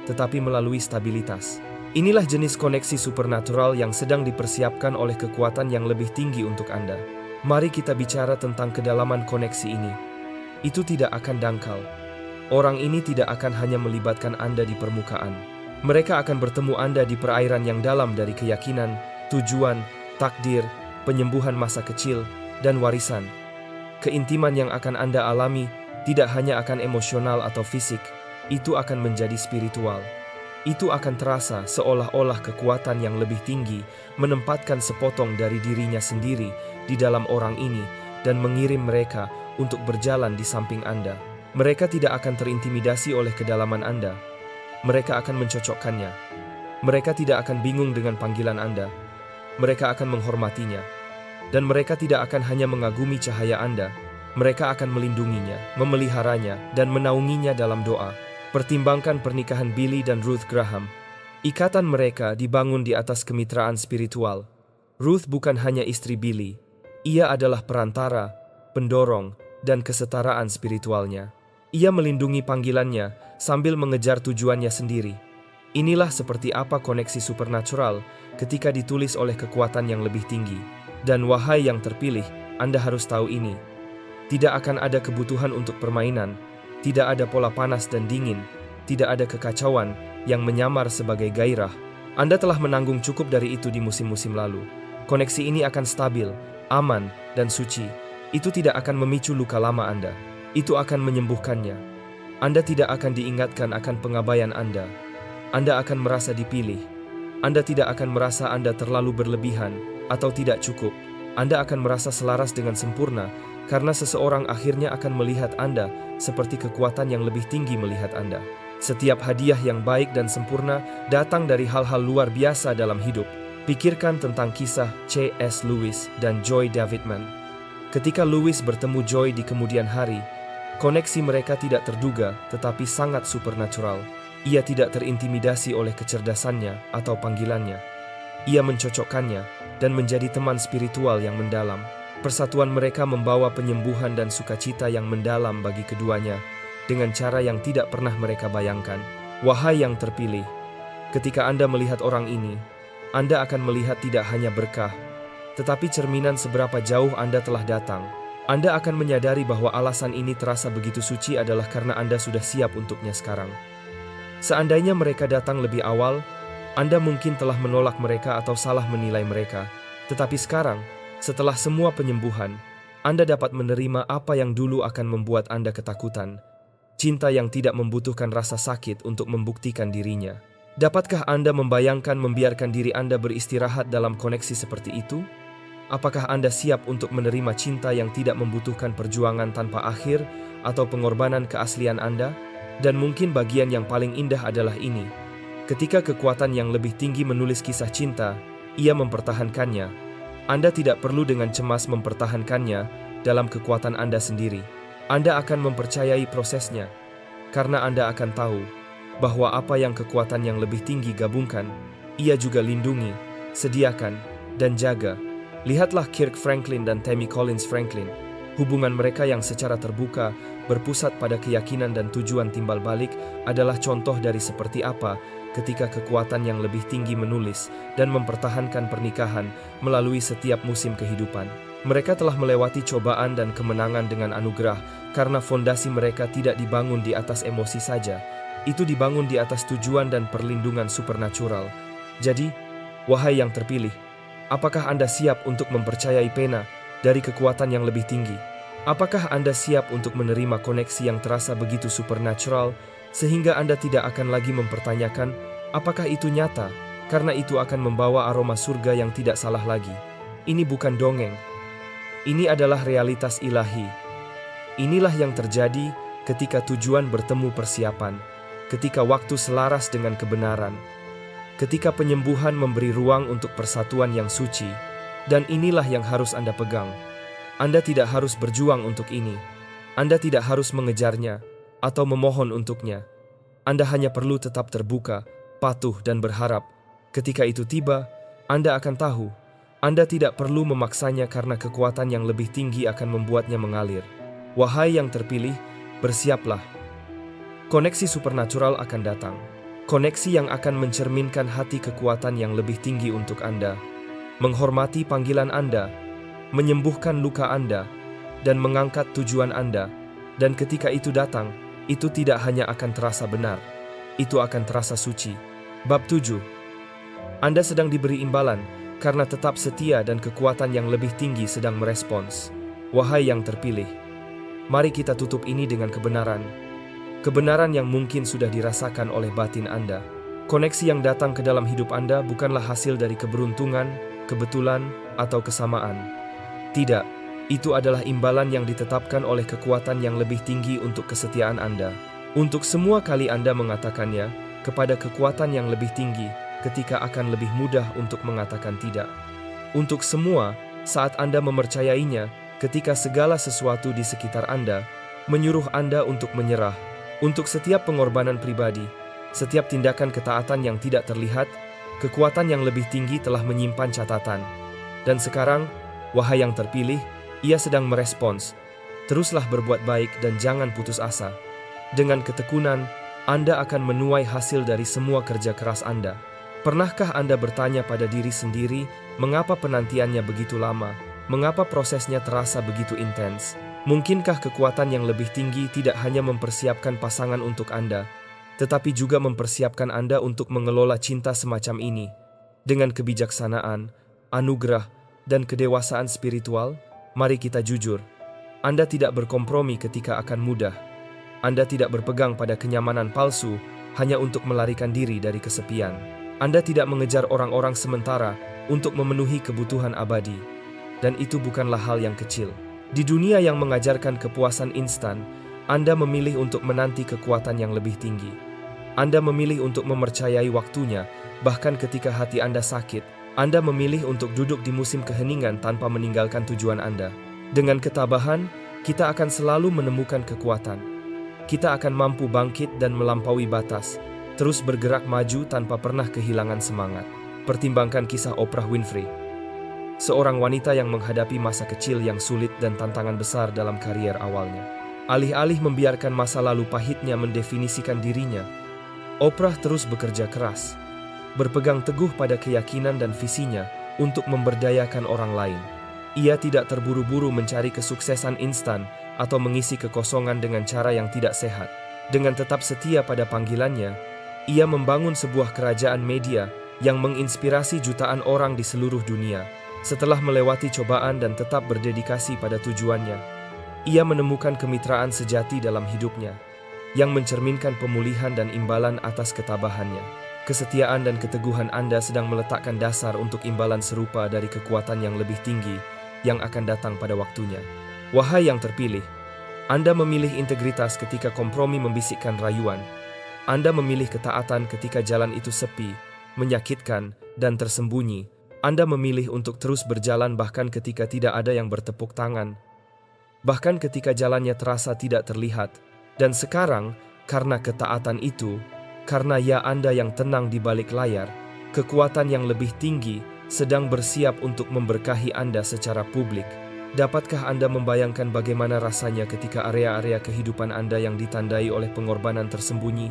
tetapi melalui stabilitas. Inilah jenis koneksi supernatural yang sedang dipersiapkan oleh kekuatan yang lebih tinggi untuk Anda. Mari kita bicara tentang kedalaman koneksi ini. Itu tidak akan dangkal. Orang ini tidak akan hanya melibatkan Anda di permukaan. Mereka akan bertemu Anda di perairan yang dalam dari keyakinan, tujuan, takdir, penyembuhan masa kecil, dan warisan. Keintiman yang akan Anda alami tidak hanya akan emosional atau fisik, itu akan menjadi spiritual. Itu akan terasa seolah-olah kekuatan yang lebih tinggi menempatkan sepotong dari dirinya sendiri di dalam orang ini dan mengirim mereka untuk berjalan di samping Anda. Mereka tidak akan terintimidasi oleh kedalaman Anda. Mereka akan mencocokkannya. Mereka tidak akan bingung dengan panggilan Anda. Mereka akan menghormatinya. Dan mereka tidak akan hanya mengagumi cahaya Anda. Mereka akan melindunginya, memeliharanya, dan menaunginya dalam doa. Pertimbangkan pernikahan Billy dan Ruth Graham. Ikatan mereka dibangun di atas kemitraan spiritual. Ruth bukan hanya istri Billy. Ia adalah perantara, pendorong, dan kesetaraan spiritualnya. Ia melindungi panggilannya sambil mengejar tujuannya sendiri. Inilah seperti apa koneksi supernatural ketika ditulis oleh kekuatan yang lebih tinggi. Dan wahai yang terpilih, Anda harus tahu ini. Tidak akan ada kebutuhan untuk permainan, tidak ada pola panas dan dingin, tidak ada kekacauan yang menyamar sebagai gairah. Anda telah menanggung cukup dari itu di musim-musim lalu. Koneksi ini akan stabil, aman, dan suci. Itu tidak akan memicu luka lama Anda. Itu akan menyembuhkannya. Anda tidak akan diingatkan akan pengabaian Anda. Anda akan merasa dipilih. Anda tidak akan merasa Anda terlalu berlebihan atau tidak cukup. Anda akan merasa selaras dengan sempurna karena seseorang akhirnya akan melihat Anda seperti kekuatan yang lebih tinggi melihat Anda. Setiap hadiah yang baik dan sempurna datang dari hal-hal luar biasa dalam hidup. Pikirkan tentang kisah C.S. Lewis dan Joy Davidman. Ketika Lewis bertemu Joy di kemudian hari, koneksi mereka tidak terduga tetapi sangat supernatural. Ia tidak terintimidasi oleh kecerdasannya atau panggilannya. Ia mencocokkannya dan menjadi teman spiritual yang mendalam. Persatuan mereka membawa penyembuhan dan sukacita yang mendalam bagi keduanya dengan cara yang tidak pernah mereka bayangkan. Wahai yang terpilih, ketika Anda melihat orang ini, Anda akan melihat tidak hanya berkah, tetapi cerminan seberapa jauh Anda telah datang. Anda akan menyadari bahwa alasan ini terasa begitu suci adalah karena Anda sudah siap untuknya sekarang. Seandainya mereka datang lebih awal, Anda mungkin telah menolak mereka atau salah menilai mereka. Tetapi sekarang, setelah semua penyembuhan, Anda dapat menerima apa yang dulu akan membuat Anda ketakutan. Cinta yang tidak membutuhkan rasa sakit untuk membuktikan dirinya. Dapatkah Anda membayangkan membiarkan diri Anda beristirahat dalam koneksi seperti itu? Apakah Anda siap untuk menerima cinta yang tidak membutuhkan perjuangan tanpa akhir atau pengorbanan keaslian Anda? Dan mungkin bagian yang paling indah adalah ini. Ketika kekuatan yang lebih tinggi menulis kisah cinta, ia mempertahankannya. Anda tidak perlu dengan cemas mempertahankannya dalam kekuatan Anda sendiri. Anda akan mempercayai prosesnya, karena Anda akan tahu bahwa apa yang kekuatan yang lebih tinggi gabungkan, ia juga lindungi, sediakan, dan jaga. Lihatlah Kirk Franklin dan Tammy Collins Franklin. Hubungan mereka yang secara terbuka, berpusat pada keyakinan dan tujuan timbal balik adalah contoh dari seperti apa ketika kekuatan yang lebih tinggi menulis dan mempertahankan pernikahan melalui setiap musim kehidupan. Mereka telah melewati cobaan dan kemenangan dengan anugerah karena fondasi mereka tidak dibangun di atas emosi saja. Itu dibangun di atas tujuan dan perlindungan supernatural. Jadi, wahai yang terpilih, apakah Anda siap untuk mempercayai pena dari kekuatan yang lebih tinggi? Apakah Anda siap untuk menerima koneksi yang terasa begitu supernatural, sehingga Anda tidak akan lagi mempertanyakan apakah itu nyata, karena itu akan membawa aroma surga yang tidak salah lagi. Ini bukan dongeng. Ini adalah realitas ilahi. Inilah yang terjadi ketika tujuan bertemu persiapan, ketika waktu selaras dengan kebenaran, ketika penyembuhan memberi ruang untuk persatuan yang suci, dan inilah yang harus Anda pegang. Anda tidak harus berjuang untuk ini. Anda tidak harus mengejarnya atau memohon untuknya. Anda hanya perlu tetap terbuka, patuh, dan berharap. Ketika itu tiba, Anda akan tahu. Anda tidak perlu memaksanya karena kekuatan yang lebih tinggi akan membuatnya mengalir. Wahai yang terpilih, bersiaplah. Koneksi supernatural akan datang. Koneksi yang akan mencerminkan hati kekuatan yang lebih tinggi untuk Anda, menghormati panggilan Anda, menyembuhkan luka Anda, dan mengangkat tujuan Anda. Dan ketika itu datang, itu tidak hanya akan terasa benar, itu akan terasa suci. Bab 7. Anda sedang diberi imbalan karena tetap setia dan kekuatan yang lebih tinggi sedang merespons. Wahai yang terpilih, mari kita tutup ini dengan kebenaran. Kebenaran yang mungkin sudah dirasakan oleh batin Anda. Koneksi yang datang ke dalam hidup Anda bukanlah hasil dari keberuntungan, kebetulan, atau kesamaan. Tidak, itu adalah imbalan yang ditetapkan oleh kekuatan yang lebih tinggi untuk kesetiaan Anda. Untuk semua kali Anda mengatakannya kepada kekuatan yang lebih tinggi, ketika akan lebih mudah untuk mengatakan tidak. Untuk semua, saat Anda mempercayainya, ketika segala sesuatu di sekitar Anda menyuruh Anda untuk menyerah. Untuk setiap pengorbanan pribadi, setiap tindakan ketaatan yang tidak terlihat, kekuatan yang lebih tinggi telah menyimpan catatan. Dan sekarang, wahai yang terpilih, ia sedang merespons. Teruslah berbuat baik dan jangan putus asa. Dengan ketekunan, Anda akan menuai hasil dari semua kerja keras Anda. Pernahkah Anda bertanya pada diri sendiri, mengapa penantiannya begitu lama? Mengapa prosesnya terasa begitu intens? Mungkinkah kekuatan yang lebih tinggi tidak hanya mempersiapkan pasangan untuk Anda, tetapi juga mempersiapkan Anda untuk mengelola cinta semacam ini dengan kebijaksanaan, anugerah, dan kedewasaan spiritual? Mari kita jujur. Anda tidak berkompromi ketika akan mudah. Anda tidak berpegang pada kenyamanan palsu hanya untuk melarikan diri dari kesepian. Anda tidak mengejar orang-orang sementara untuk memenuhi kebutuhan abadi. Dan itu bukanlah hal yang kecil. Di dunia yang mengajarkan kepuasan instan, Anda memilih untuk menanti kekuatan yang lebih tinggi. Anda memilih untuk mempercayai waktunya, bahkan ketika hati Anda sakit. Anda memilih untuk duduk di musim keheningan tanpa meninggalkan tujuan Anda. Dengan ketabahan, kita akan selalu menemukan kekuatan. Kita akan mampu bangkit dan melampaui batas, terus bergerak maju tanpa pernah kehilangan semangat. Pertimbangkan kisah Oprah Winfrey, seorang wanita yang menghadapi masa kecil yang sulit dan tantangan besar dalam karier awalnya. Alih-alih membiarkan masa lalu pahitnya mendefinisikan dirinya, Oprah terus bekerja keras, berpegang teguh pada keyakinan dan visinya untuk memberdayakan orang lain. Ia tidak terburu-buru mencari kesuksesan instan atau mengisi kekosongan dengan cara yang tidak sehat. Dengan tetap setia pada panggilannya, ia membangun sebuah kerajaan media yang menginspirasi jutaan orang di seluruh dunia. Setelah melewati cobaan dan tetap berdedikasi pada tujuannya, ia menemukan kemitraan sejati dalam hidupnya, yang mencerminkan pemulihan dan imbalan atas ketabahannya. Kesetiaan dan keteguhan Anda sedang meletakkan dasar untuk imbalan serupa dari kekuatan yang lebih tinggi yang akan datang pada waktunya. Wahai yang terpilih, Anda memilih integritas ketika kompromi membisikkan rayuan. Anda memilih ketaatan ketika jalan itu sepi, menyakitkan, dan tersembunyi. Anda memilih untuk terus berjalan bahkan ketika tidak ada yang bertepuk tangan. Bahkan ketika jalannya terasa tidak terlihat. Dan sekarang, karena ketaatan itu, karena ya Anda yang tenang di balik layar, kekuatan yang lebih tinggi sedang bersiap untuk memberkahi Anda secara publik. Dapatkah Anda membayangkan bagaimana rasanya ketika area-area kehidupan Anda yang ditandai oleh pengorbanan tersembunyi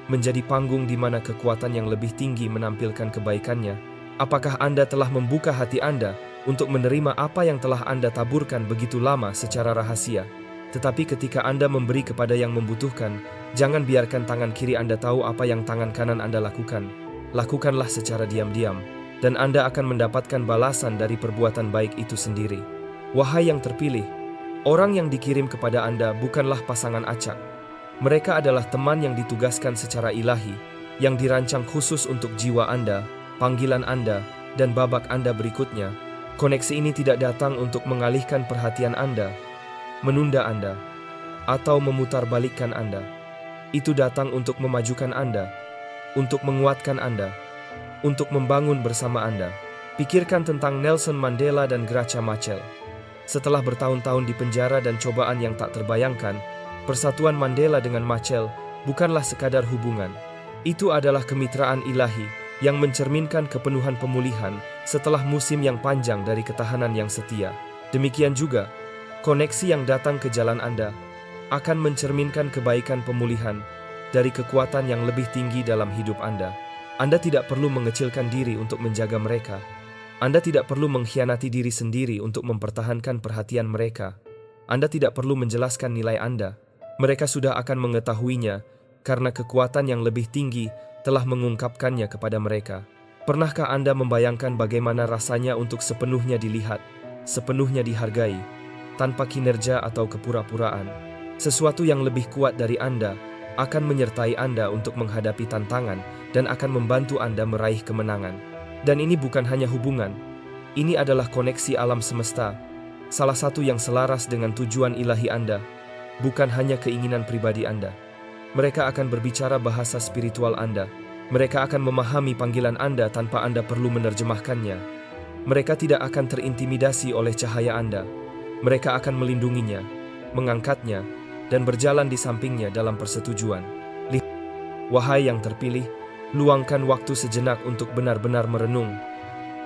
menjadi panggung di mana kekuatan yang lebih tinggi menampilkan kebaikannya? Apakah Anda telah membuka hati Anda untuk menerima apa yang telah Anda taburkan begitu lama secara rahasia? Tetapi ketika Anda memberi kepada yang membutuhkan, jangan biarkan tangan kiri Anda tahu apa yang tangan kanan Anda lakukan. Lakukanlah secara diam-diam, dan Anda akan mendapatkan balasan dari perbuatan baik itu sendiri. Wahai yang terpilih, orang yang dikirim kepada Anda bukanlah pasangan acak. Mereka adalah teman yang ditugaskan secara ilahi, yang dirancang khusus untuk jiwa Anda, panggilan Anda, dan babak Anda berikutnya. Koneksi ini tidak datang untuk mengalihkan perhatian Anda, menunda Anda, atau memutarbalikkan Anda. Itu datang untuk memajukan Anda, untuk menguatkan Anda, untuk membangun bersama Anda. Pikirkan tentang Nelson Mandela dan Graca Machel. Setelah bertahun-tahun di penjara dan cobaan yang tak terbayangkan, persatuan Mandela dengan Machel bukanlah sekadar hubungan. Itu adalah kemitraan ilahi yang mencerminkan kepenuhan pemulihan setelah musim yang panjang dari ketahanan yang setia. Demikian juga, koneksi yang datang ke jalan Anda akan mencerminkan kebaikan pemulihan dari kekuatan yang lebih tinggi dalam hidup Anda. Anda tidak perlu mengecilkan diri untuk menjaga mereka. Anda tidak perlu mengkhianati diri sendiri untuk mempertahankan perhatian mereka. Anda tidak perlu menjelaskan nilai Anda. Mereka sudah akan mengetahuinya karena kekuatan yang lebih tinggi telah mengungkapkannya kepada mereka. Pernahkah Anda membayangkan bagaimana rasanya untuk sepenuhnya dilihat, sepenuhnya dihargai, tanpa kinerja atau kepura-puraan? Sesuatu yang lebih kuat dari Anda akan menyertai Anda untuk menghadapi tantangan dan akan membantu Anda meraih kemenangan. Dan ini bukan hanya hubungan, ini adalah koneksi alam semesta, salah satu yang selaras dengan tujuan ilahi Anda, bukan hanya keinginan pribadi Anda. Mereka akan berbicara bahasa spiritual Anda. Mereka akan memahami panggilan Anda tanpa Anda perlu menerjemahkannya. Mereka tidak akan terintimidasi oleh cahaya Anda. Mereka akan melindunginya, mengangkatnya, dan berjalan di sampingnya dalam persetujuan. Wahai yang terpilih, luangkan waktu sejenak untuk benar-benar merenung.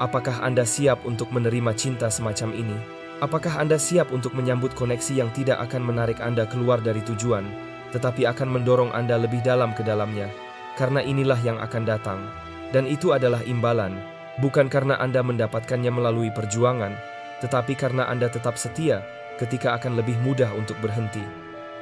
Apakah Anda siap untuk menerima cinta semacam ini? Apakah Anda siap untuk menyambut koneksi yang tidak akan menarik Anda keluar dari tujuan, tetapi akan mendorong Anda lebih dalam ke dalamnya? Karena inilah yang akan datang. Dan itu adalah imbalan, bukan karena Anda mendapatkannya melalui perjuangan, tetapi karena Anda tetap setia ketika akan lebih mudah untuk berhenti.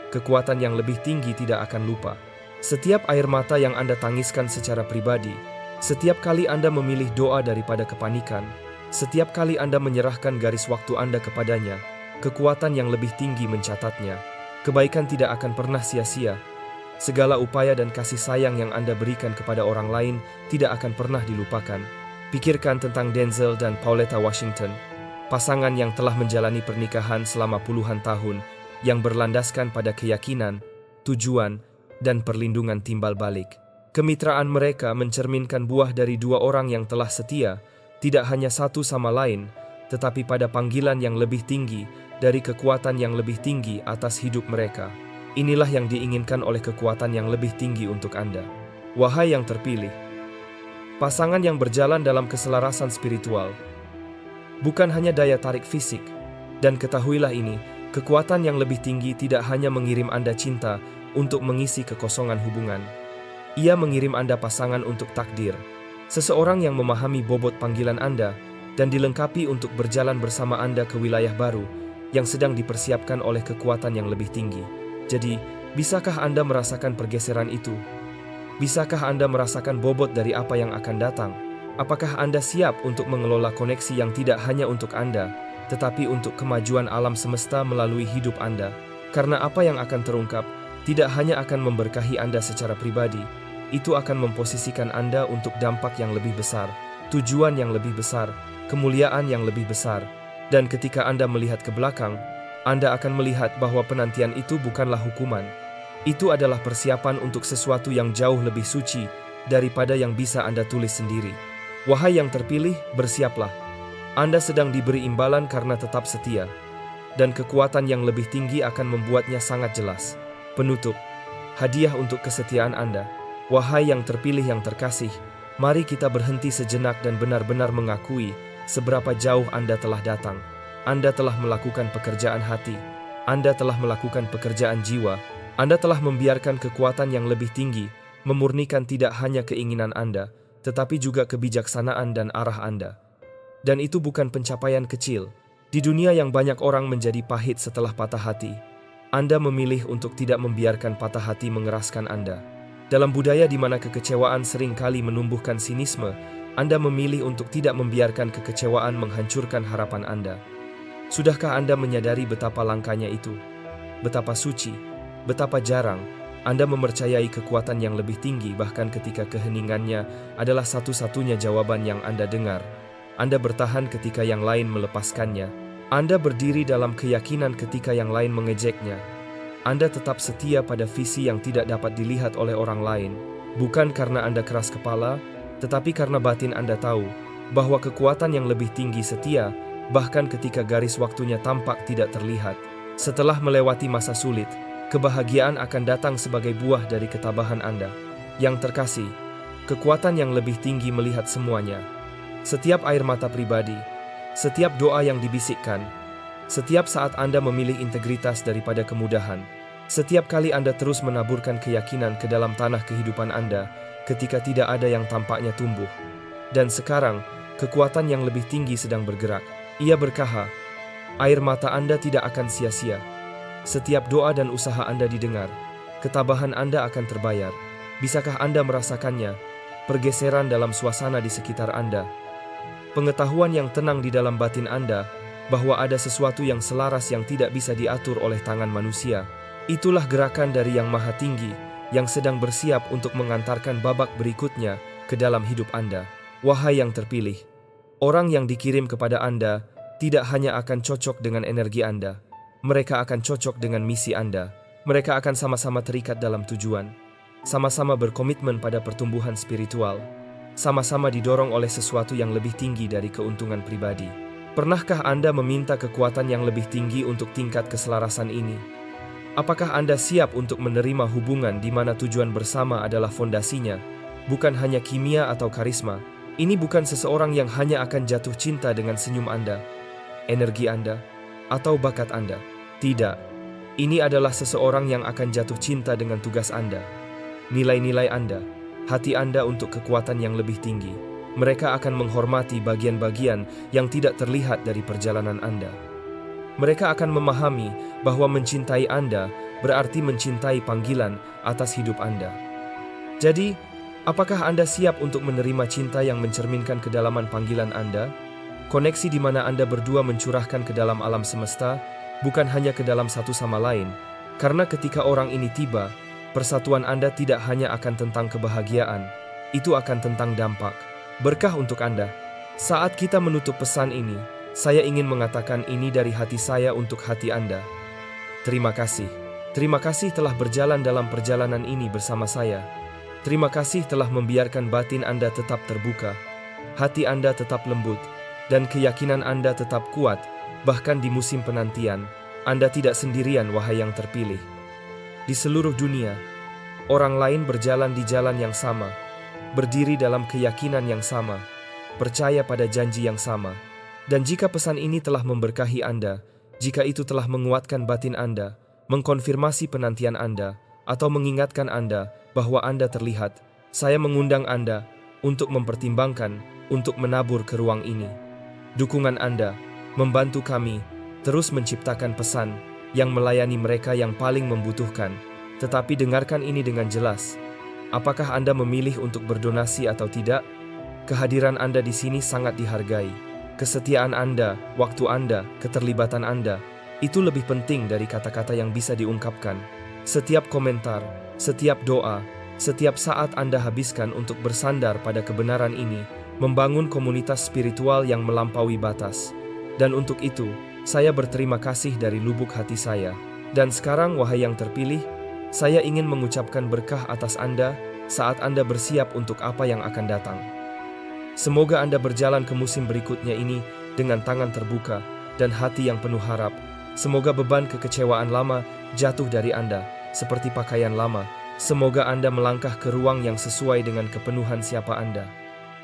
Kekuatan yang lebih tinggi tidak akan lupa. Setiap air mata yang Anda tangiskan secara pribadi, setiap kali Anda memilih doa daripada kepanikan, setiap kali Anda menyerahkan garis waktu Anda kepadanya, kekuatan yang lebih tinggi mencatatnya. Kebaikan tidak akan pernah sia-sia. Segala upaya dan kasih sayang yang Anda berikan kepada orang lain tidak akan pernah dilupakan. Pikirkan tentang Denzel dan Pauletta Washington, pasangan yang telah menjalani pernikahan selama puluhan tahun, yang berlandaskan pada keyakinan, tujuan, dan perlindungan timbal balik. Kemitraan mereka mencerminkan buah dari dua orang yang telah setia, tidak hanya satu sama lain, tetapi pada panggilan yang lebih tinggi dari kekuatan yang lebih tinggi atas hidup mereka. Inilah yang diinginkan oleh kekuatan yang lebih tinggi untuk Anda. Wahai yang terpilih, pasangan yang berjalan dalam keselarasan spiritual, bukan hanya daya tarik fisik, dan ketahuilah ini, kekuatan yang lebih tinggi tidak hanya mengirim Anda cinta untuk mengisi kekosongan hubungan. Ia mengirim Anda pasangan untuk takdir, seseorang yang memahami bobot panggilan Anda dan dilengkapi untuk berjalan bersama Anda ke wilayah baru yang sedang dipersiapkan oleh kekuatan yang lebih tinggi. Jadi, bisakah Anda merasakan pergeseran itu? Bisakah Anda merasakan bobot dari apa yang akan datang? Apakah Anda siap untuk mengelola koneksi yang tidak hanya untuk Anda, tetapi untuk kemajuan alam semesta melalui hidup Anda? Karena apa yang akan terungkap tidak hanya akan memberkahi Anda secara pribadi, itu akan memposisikan Anda untuk dampak yang lebih besar, tujuan yang lebih besar, kemuliaan yang lebih besar. Dan ketika Anda melihat ke belakang, Anda akan melihat bahwa penantian itu bukanlah hukuman. Itu adalah persiapan untuk sesuatu yang jauh lebih suci daripada yang bisa Anda tulis sendiri. Wahai yang terpilih, bersiaplah. Anda sedang diberi imbalan karena tetap setia, dan kekuatan yang lebih tinggi akan membuatnya sangat jelas. Penutup, hadiah untuk kesetiaan Anda. Wahai yang terpilih yang terkasih, mari kita berhenti sejenak dan benar-benar mengakui seberapa jauh Anda telah datang. Anda telah melakukan pekerjaan hati, Anda telah melakukan pekerjaan jiwa, Anda telah membiarkan kekuatan yang lebih tinggi memurnikan tidak hanya keinginan Anda, tetapi juga kebijaksanaan dan arah Anda. Dan itu bukan pencapaian kecil. Di dunia yang banyak orang menjadi pahit setelah patah hati, Anda memilih untuk tidak membiarkan patah hati mengeraskan Anda. Dalam budaya di mana kekecewaan sering kali menumbuhkan sinisme, Anda memilih untuk tidak membiarkan kekecewaan menghancurkan harapan Anda. Sudahkah Anda menyadari betapa langkanya itu? Betapa suci, betapa jarang Anda mempercayai kekuatan yang lebih tinggi bahkan ketika keheningannya adalah satu-satunya jawaban yang Anda dengar. Anda bertahan ketika yang lain melepaskannya. Anda berdiri dalam keyakinan ketika yang lain mengejeknya. Anda tetap setia pada visi yang tidak dapat dilihat oleh orang lain, bukan karena Anda keras kepala, tetapi karena batin Anda tahu bahwa kekuatan yang lebih tinggi setia, bahkan ketika garis waktunya tampak tidak terlihat. Setelah melewati masa sulit, kebahagiaan akan datang sebagai buah dari ketabahan Anda. Yang terkasih, kekuatan yang lebih tinggi melihat semuanya. Setiap air mata pribadi, setiap doa yang dibisikkan, setiap saat Anda memilih integritas daripada kemudahan, setiap kali Anda terus menaburkan keyakinan ke dalam tanah kehidupan Anda ketika tidak ada yang tampaknya tumbuh. Dan sekarang, kekuatan yang lebih tinggi sedang bergerak. Ia berkata, air mata Anda tidak akan sia-sia. Setiap doa dan usaha Anda didengar, ketabahan Anda akan terbayar. Bisakah Anda merasakannya? Pergeseran dalam suasana di sekitar Anda. Pengetahuan yang tenang di dalam batin Anda bahwa ada sesuatu yang selaras yang tidak bisa diatur oleh tangan manusia. Itulah gerakan dari Yang Maha Tinggi yang sedang bersiap untuk mengantarkan babak berikutnya ke dalam hidup Anda. Wahai yang terpilih, orang yang dikirim kepada Anda tidak hanya akan cocok dengan energi Anda. Mereka akan cocok dengan misi Anda. Mereka akan sama-sama terikat dalam tujuan, sama-sama berkomitmen pada pertumbuhan spiritual, sama-sama didorong oleh sesuatu yang lebih tinggi dari keuntungan pribadi. Pernahkah Anda meminta kekuatan yang lebih tinggi untuk tingkat keselarasan ini? Apakah Anda siap untuk menerima hubungan di mana tujuan bersama adalah fondasinya, bukan hanya kimia atau karisma? Ini bukan seseorang yang hanya akan jatuh cinta dengan senyum Anda, energi Anda, atau bakat Anda. Tidak. Ini adalah seseorang yang akan jatuh cinta dengan tugas Anda, nilai-nilai Anda, hati Anda untuk kekuatan yang lebih tinggi. Mereka akan menghormati bagian-bagian yang tidak terlihat dari perjalanan Anda. Mereka akan memahami bahwa mencintai Anda berarti mencintai panggilan atas hidup Anda. Jadi, apakah Anda siap untuk menerima cinta yang mencerminkan kedalaman panggilan Anda? Koneksi di mana Anda berdua mencurahkan ke dalam alam semesta, bukan hanya ke dalam satu sama lain. Karena ketika orang ini tiba, persatuan Anda tidak hanya akan tentang kebahagiaan, itu akan tentang dampak. Berkah untuk Anda. Saat kita menutup pesan ini, saya ingin mengatakan ini dari hati saya untuk hati Anda. Terima kasih. Terima kasih telah berjalan dalam perjalanan ini bersama saya. Terima kasih telah membiarkan batin Anda tetap terbuka, hati Anda tetap lembut, dan keyakinan Anda tetap kuat, bahkan di musim penantian. Anda tidak sendirian, wahai yang terpilih. Di seluruh dunia, orang lain berjalan di jalan yang sama, berdiri dalam keyakinan yang sama, percaya pada janji yang sama. Dan jika pesan ini telah memberkahi Anda, jika itu telah menguatkan batin Anda, mengkonfirmasi penantian Anda, atau mengingatkan Anda bahwa Anda terlihat, saya mengundang Anda untuk mempertimbangkan, untuk menabur ke ruang ini. Dukungan Anda membantu kami terus menciptakan pesan yang melayani mereka yang paling membutuhkan. Tetapi dengarkan ini dengan jelas. Apakah Anda memilih untuk berdonasi atau tidak? Kehadiran Anda di sini sangat dihargai. Kesetiaan Anda, waktu Anda, keterlibatan Anda, itu lebih penting dari kata-kata yang bisa diungkapkan. Setiap komentar, setiap doa, setiap saat Anda habiskan untuk bersandar pada kebenaran ini, membangun komunitas spiritual yang melampaui batas. Dan untuk itu, saya berterima kasih dari lubuk hati saya. Dan sekarang, wahai yang terpilih, Saya ingin mengucapkan berkah atas Anda saat Anda bersiap untuk apa yang akan datang. Semoga Anda berjalan ke musim berikutnya ini dengan tangan terbuka dan hati yang penuh harap. Semoga beban kekecewaan lama jatuh dari Anda seperti pakaian lama. Semoga Anda melangkah ke ruang yang sesuai dengan kepenuhan siapa Anda.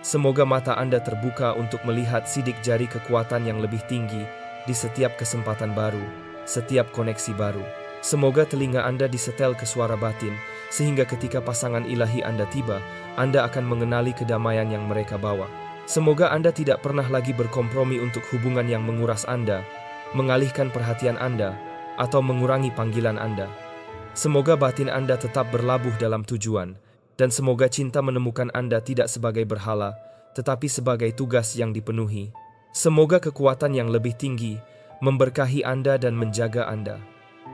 Semoga mata Anda terbuka untuk melihat sidik jari kekuatan yang lebih tinggi di setiap kesempatan baru, setiap koneksi baru. Semoga telinga Anda disetel ke suara batin, sehingga ketika pasangan ilahi Anda tiba, Anda akan mengenali kedamaian yang mereka bawa. Semoga Anda tidak pernah lagi berkompromi untuk hubungan yang menguras Anda, mengalihkan perhatian Anda, atau mengurangi panggilan Anda. Semoga batin Anda tetap berlabuh dalam tujuan, dan semoga cinta menemukan Anda tidak sebagai berhala, tetapi sebagai tugas yang dipenuhi. Semoga kekuatan yang lebih tinggi memberkahi Anda dan menjaga Anda.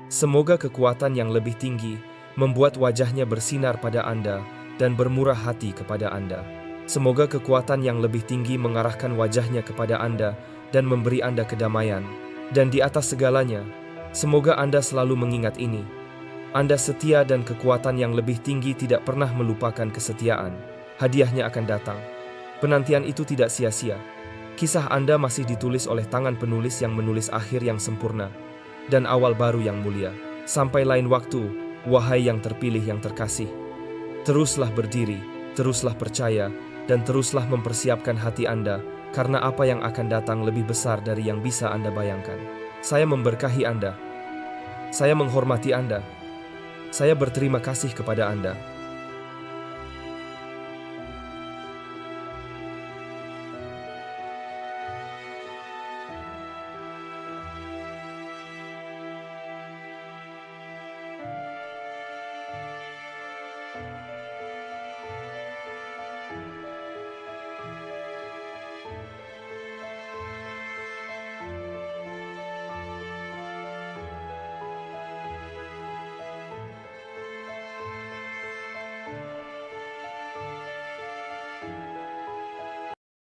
Semoga kekuatan yang lebih tinggi membuat wajahnya bersinar pada Anda dan bermurah hati kepada Anda. Semoga kekuatan yang lebih tinggi mengarahkan wajahnya kepada Anda dan memberi Anda kedamaian. Dan di atas segalanya, semoga Anda selalu mengingat ini. Anda setia dan kekuatan yang lebih tinggi tidak pernah melupakan kesetiaan. Hadiahnya akan datang. Penantian itu tidak sia-sia. Kisah Anda masih ditulis oleh tangan penulis yang menulis akhir yang sempurna dan awal baru yang mulia. Sampai lain waktu, wahai yang terpilih yang terkasih. Teruslah berdiri, teruslah percaya, dan teruslah mempersiapkan hati Anda, karena apa yang akan datang lebih besar dari yang bisa Anda bayangkan. Saya memberkahi Anda. Saya menghormati Anda. Saya berterima kasih kepada Anda.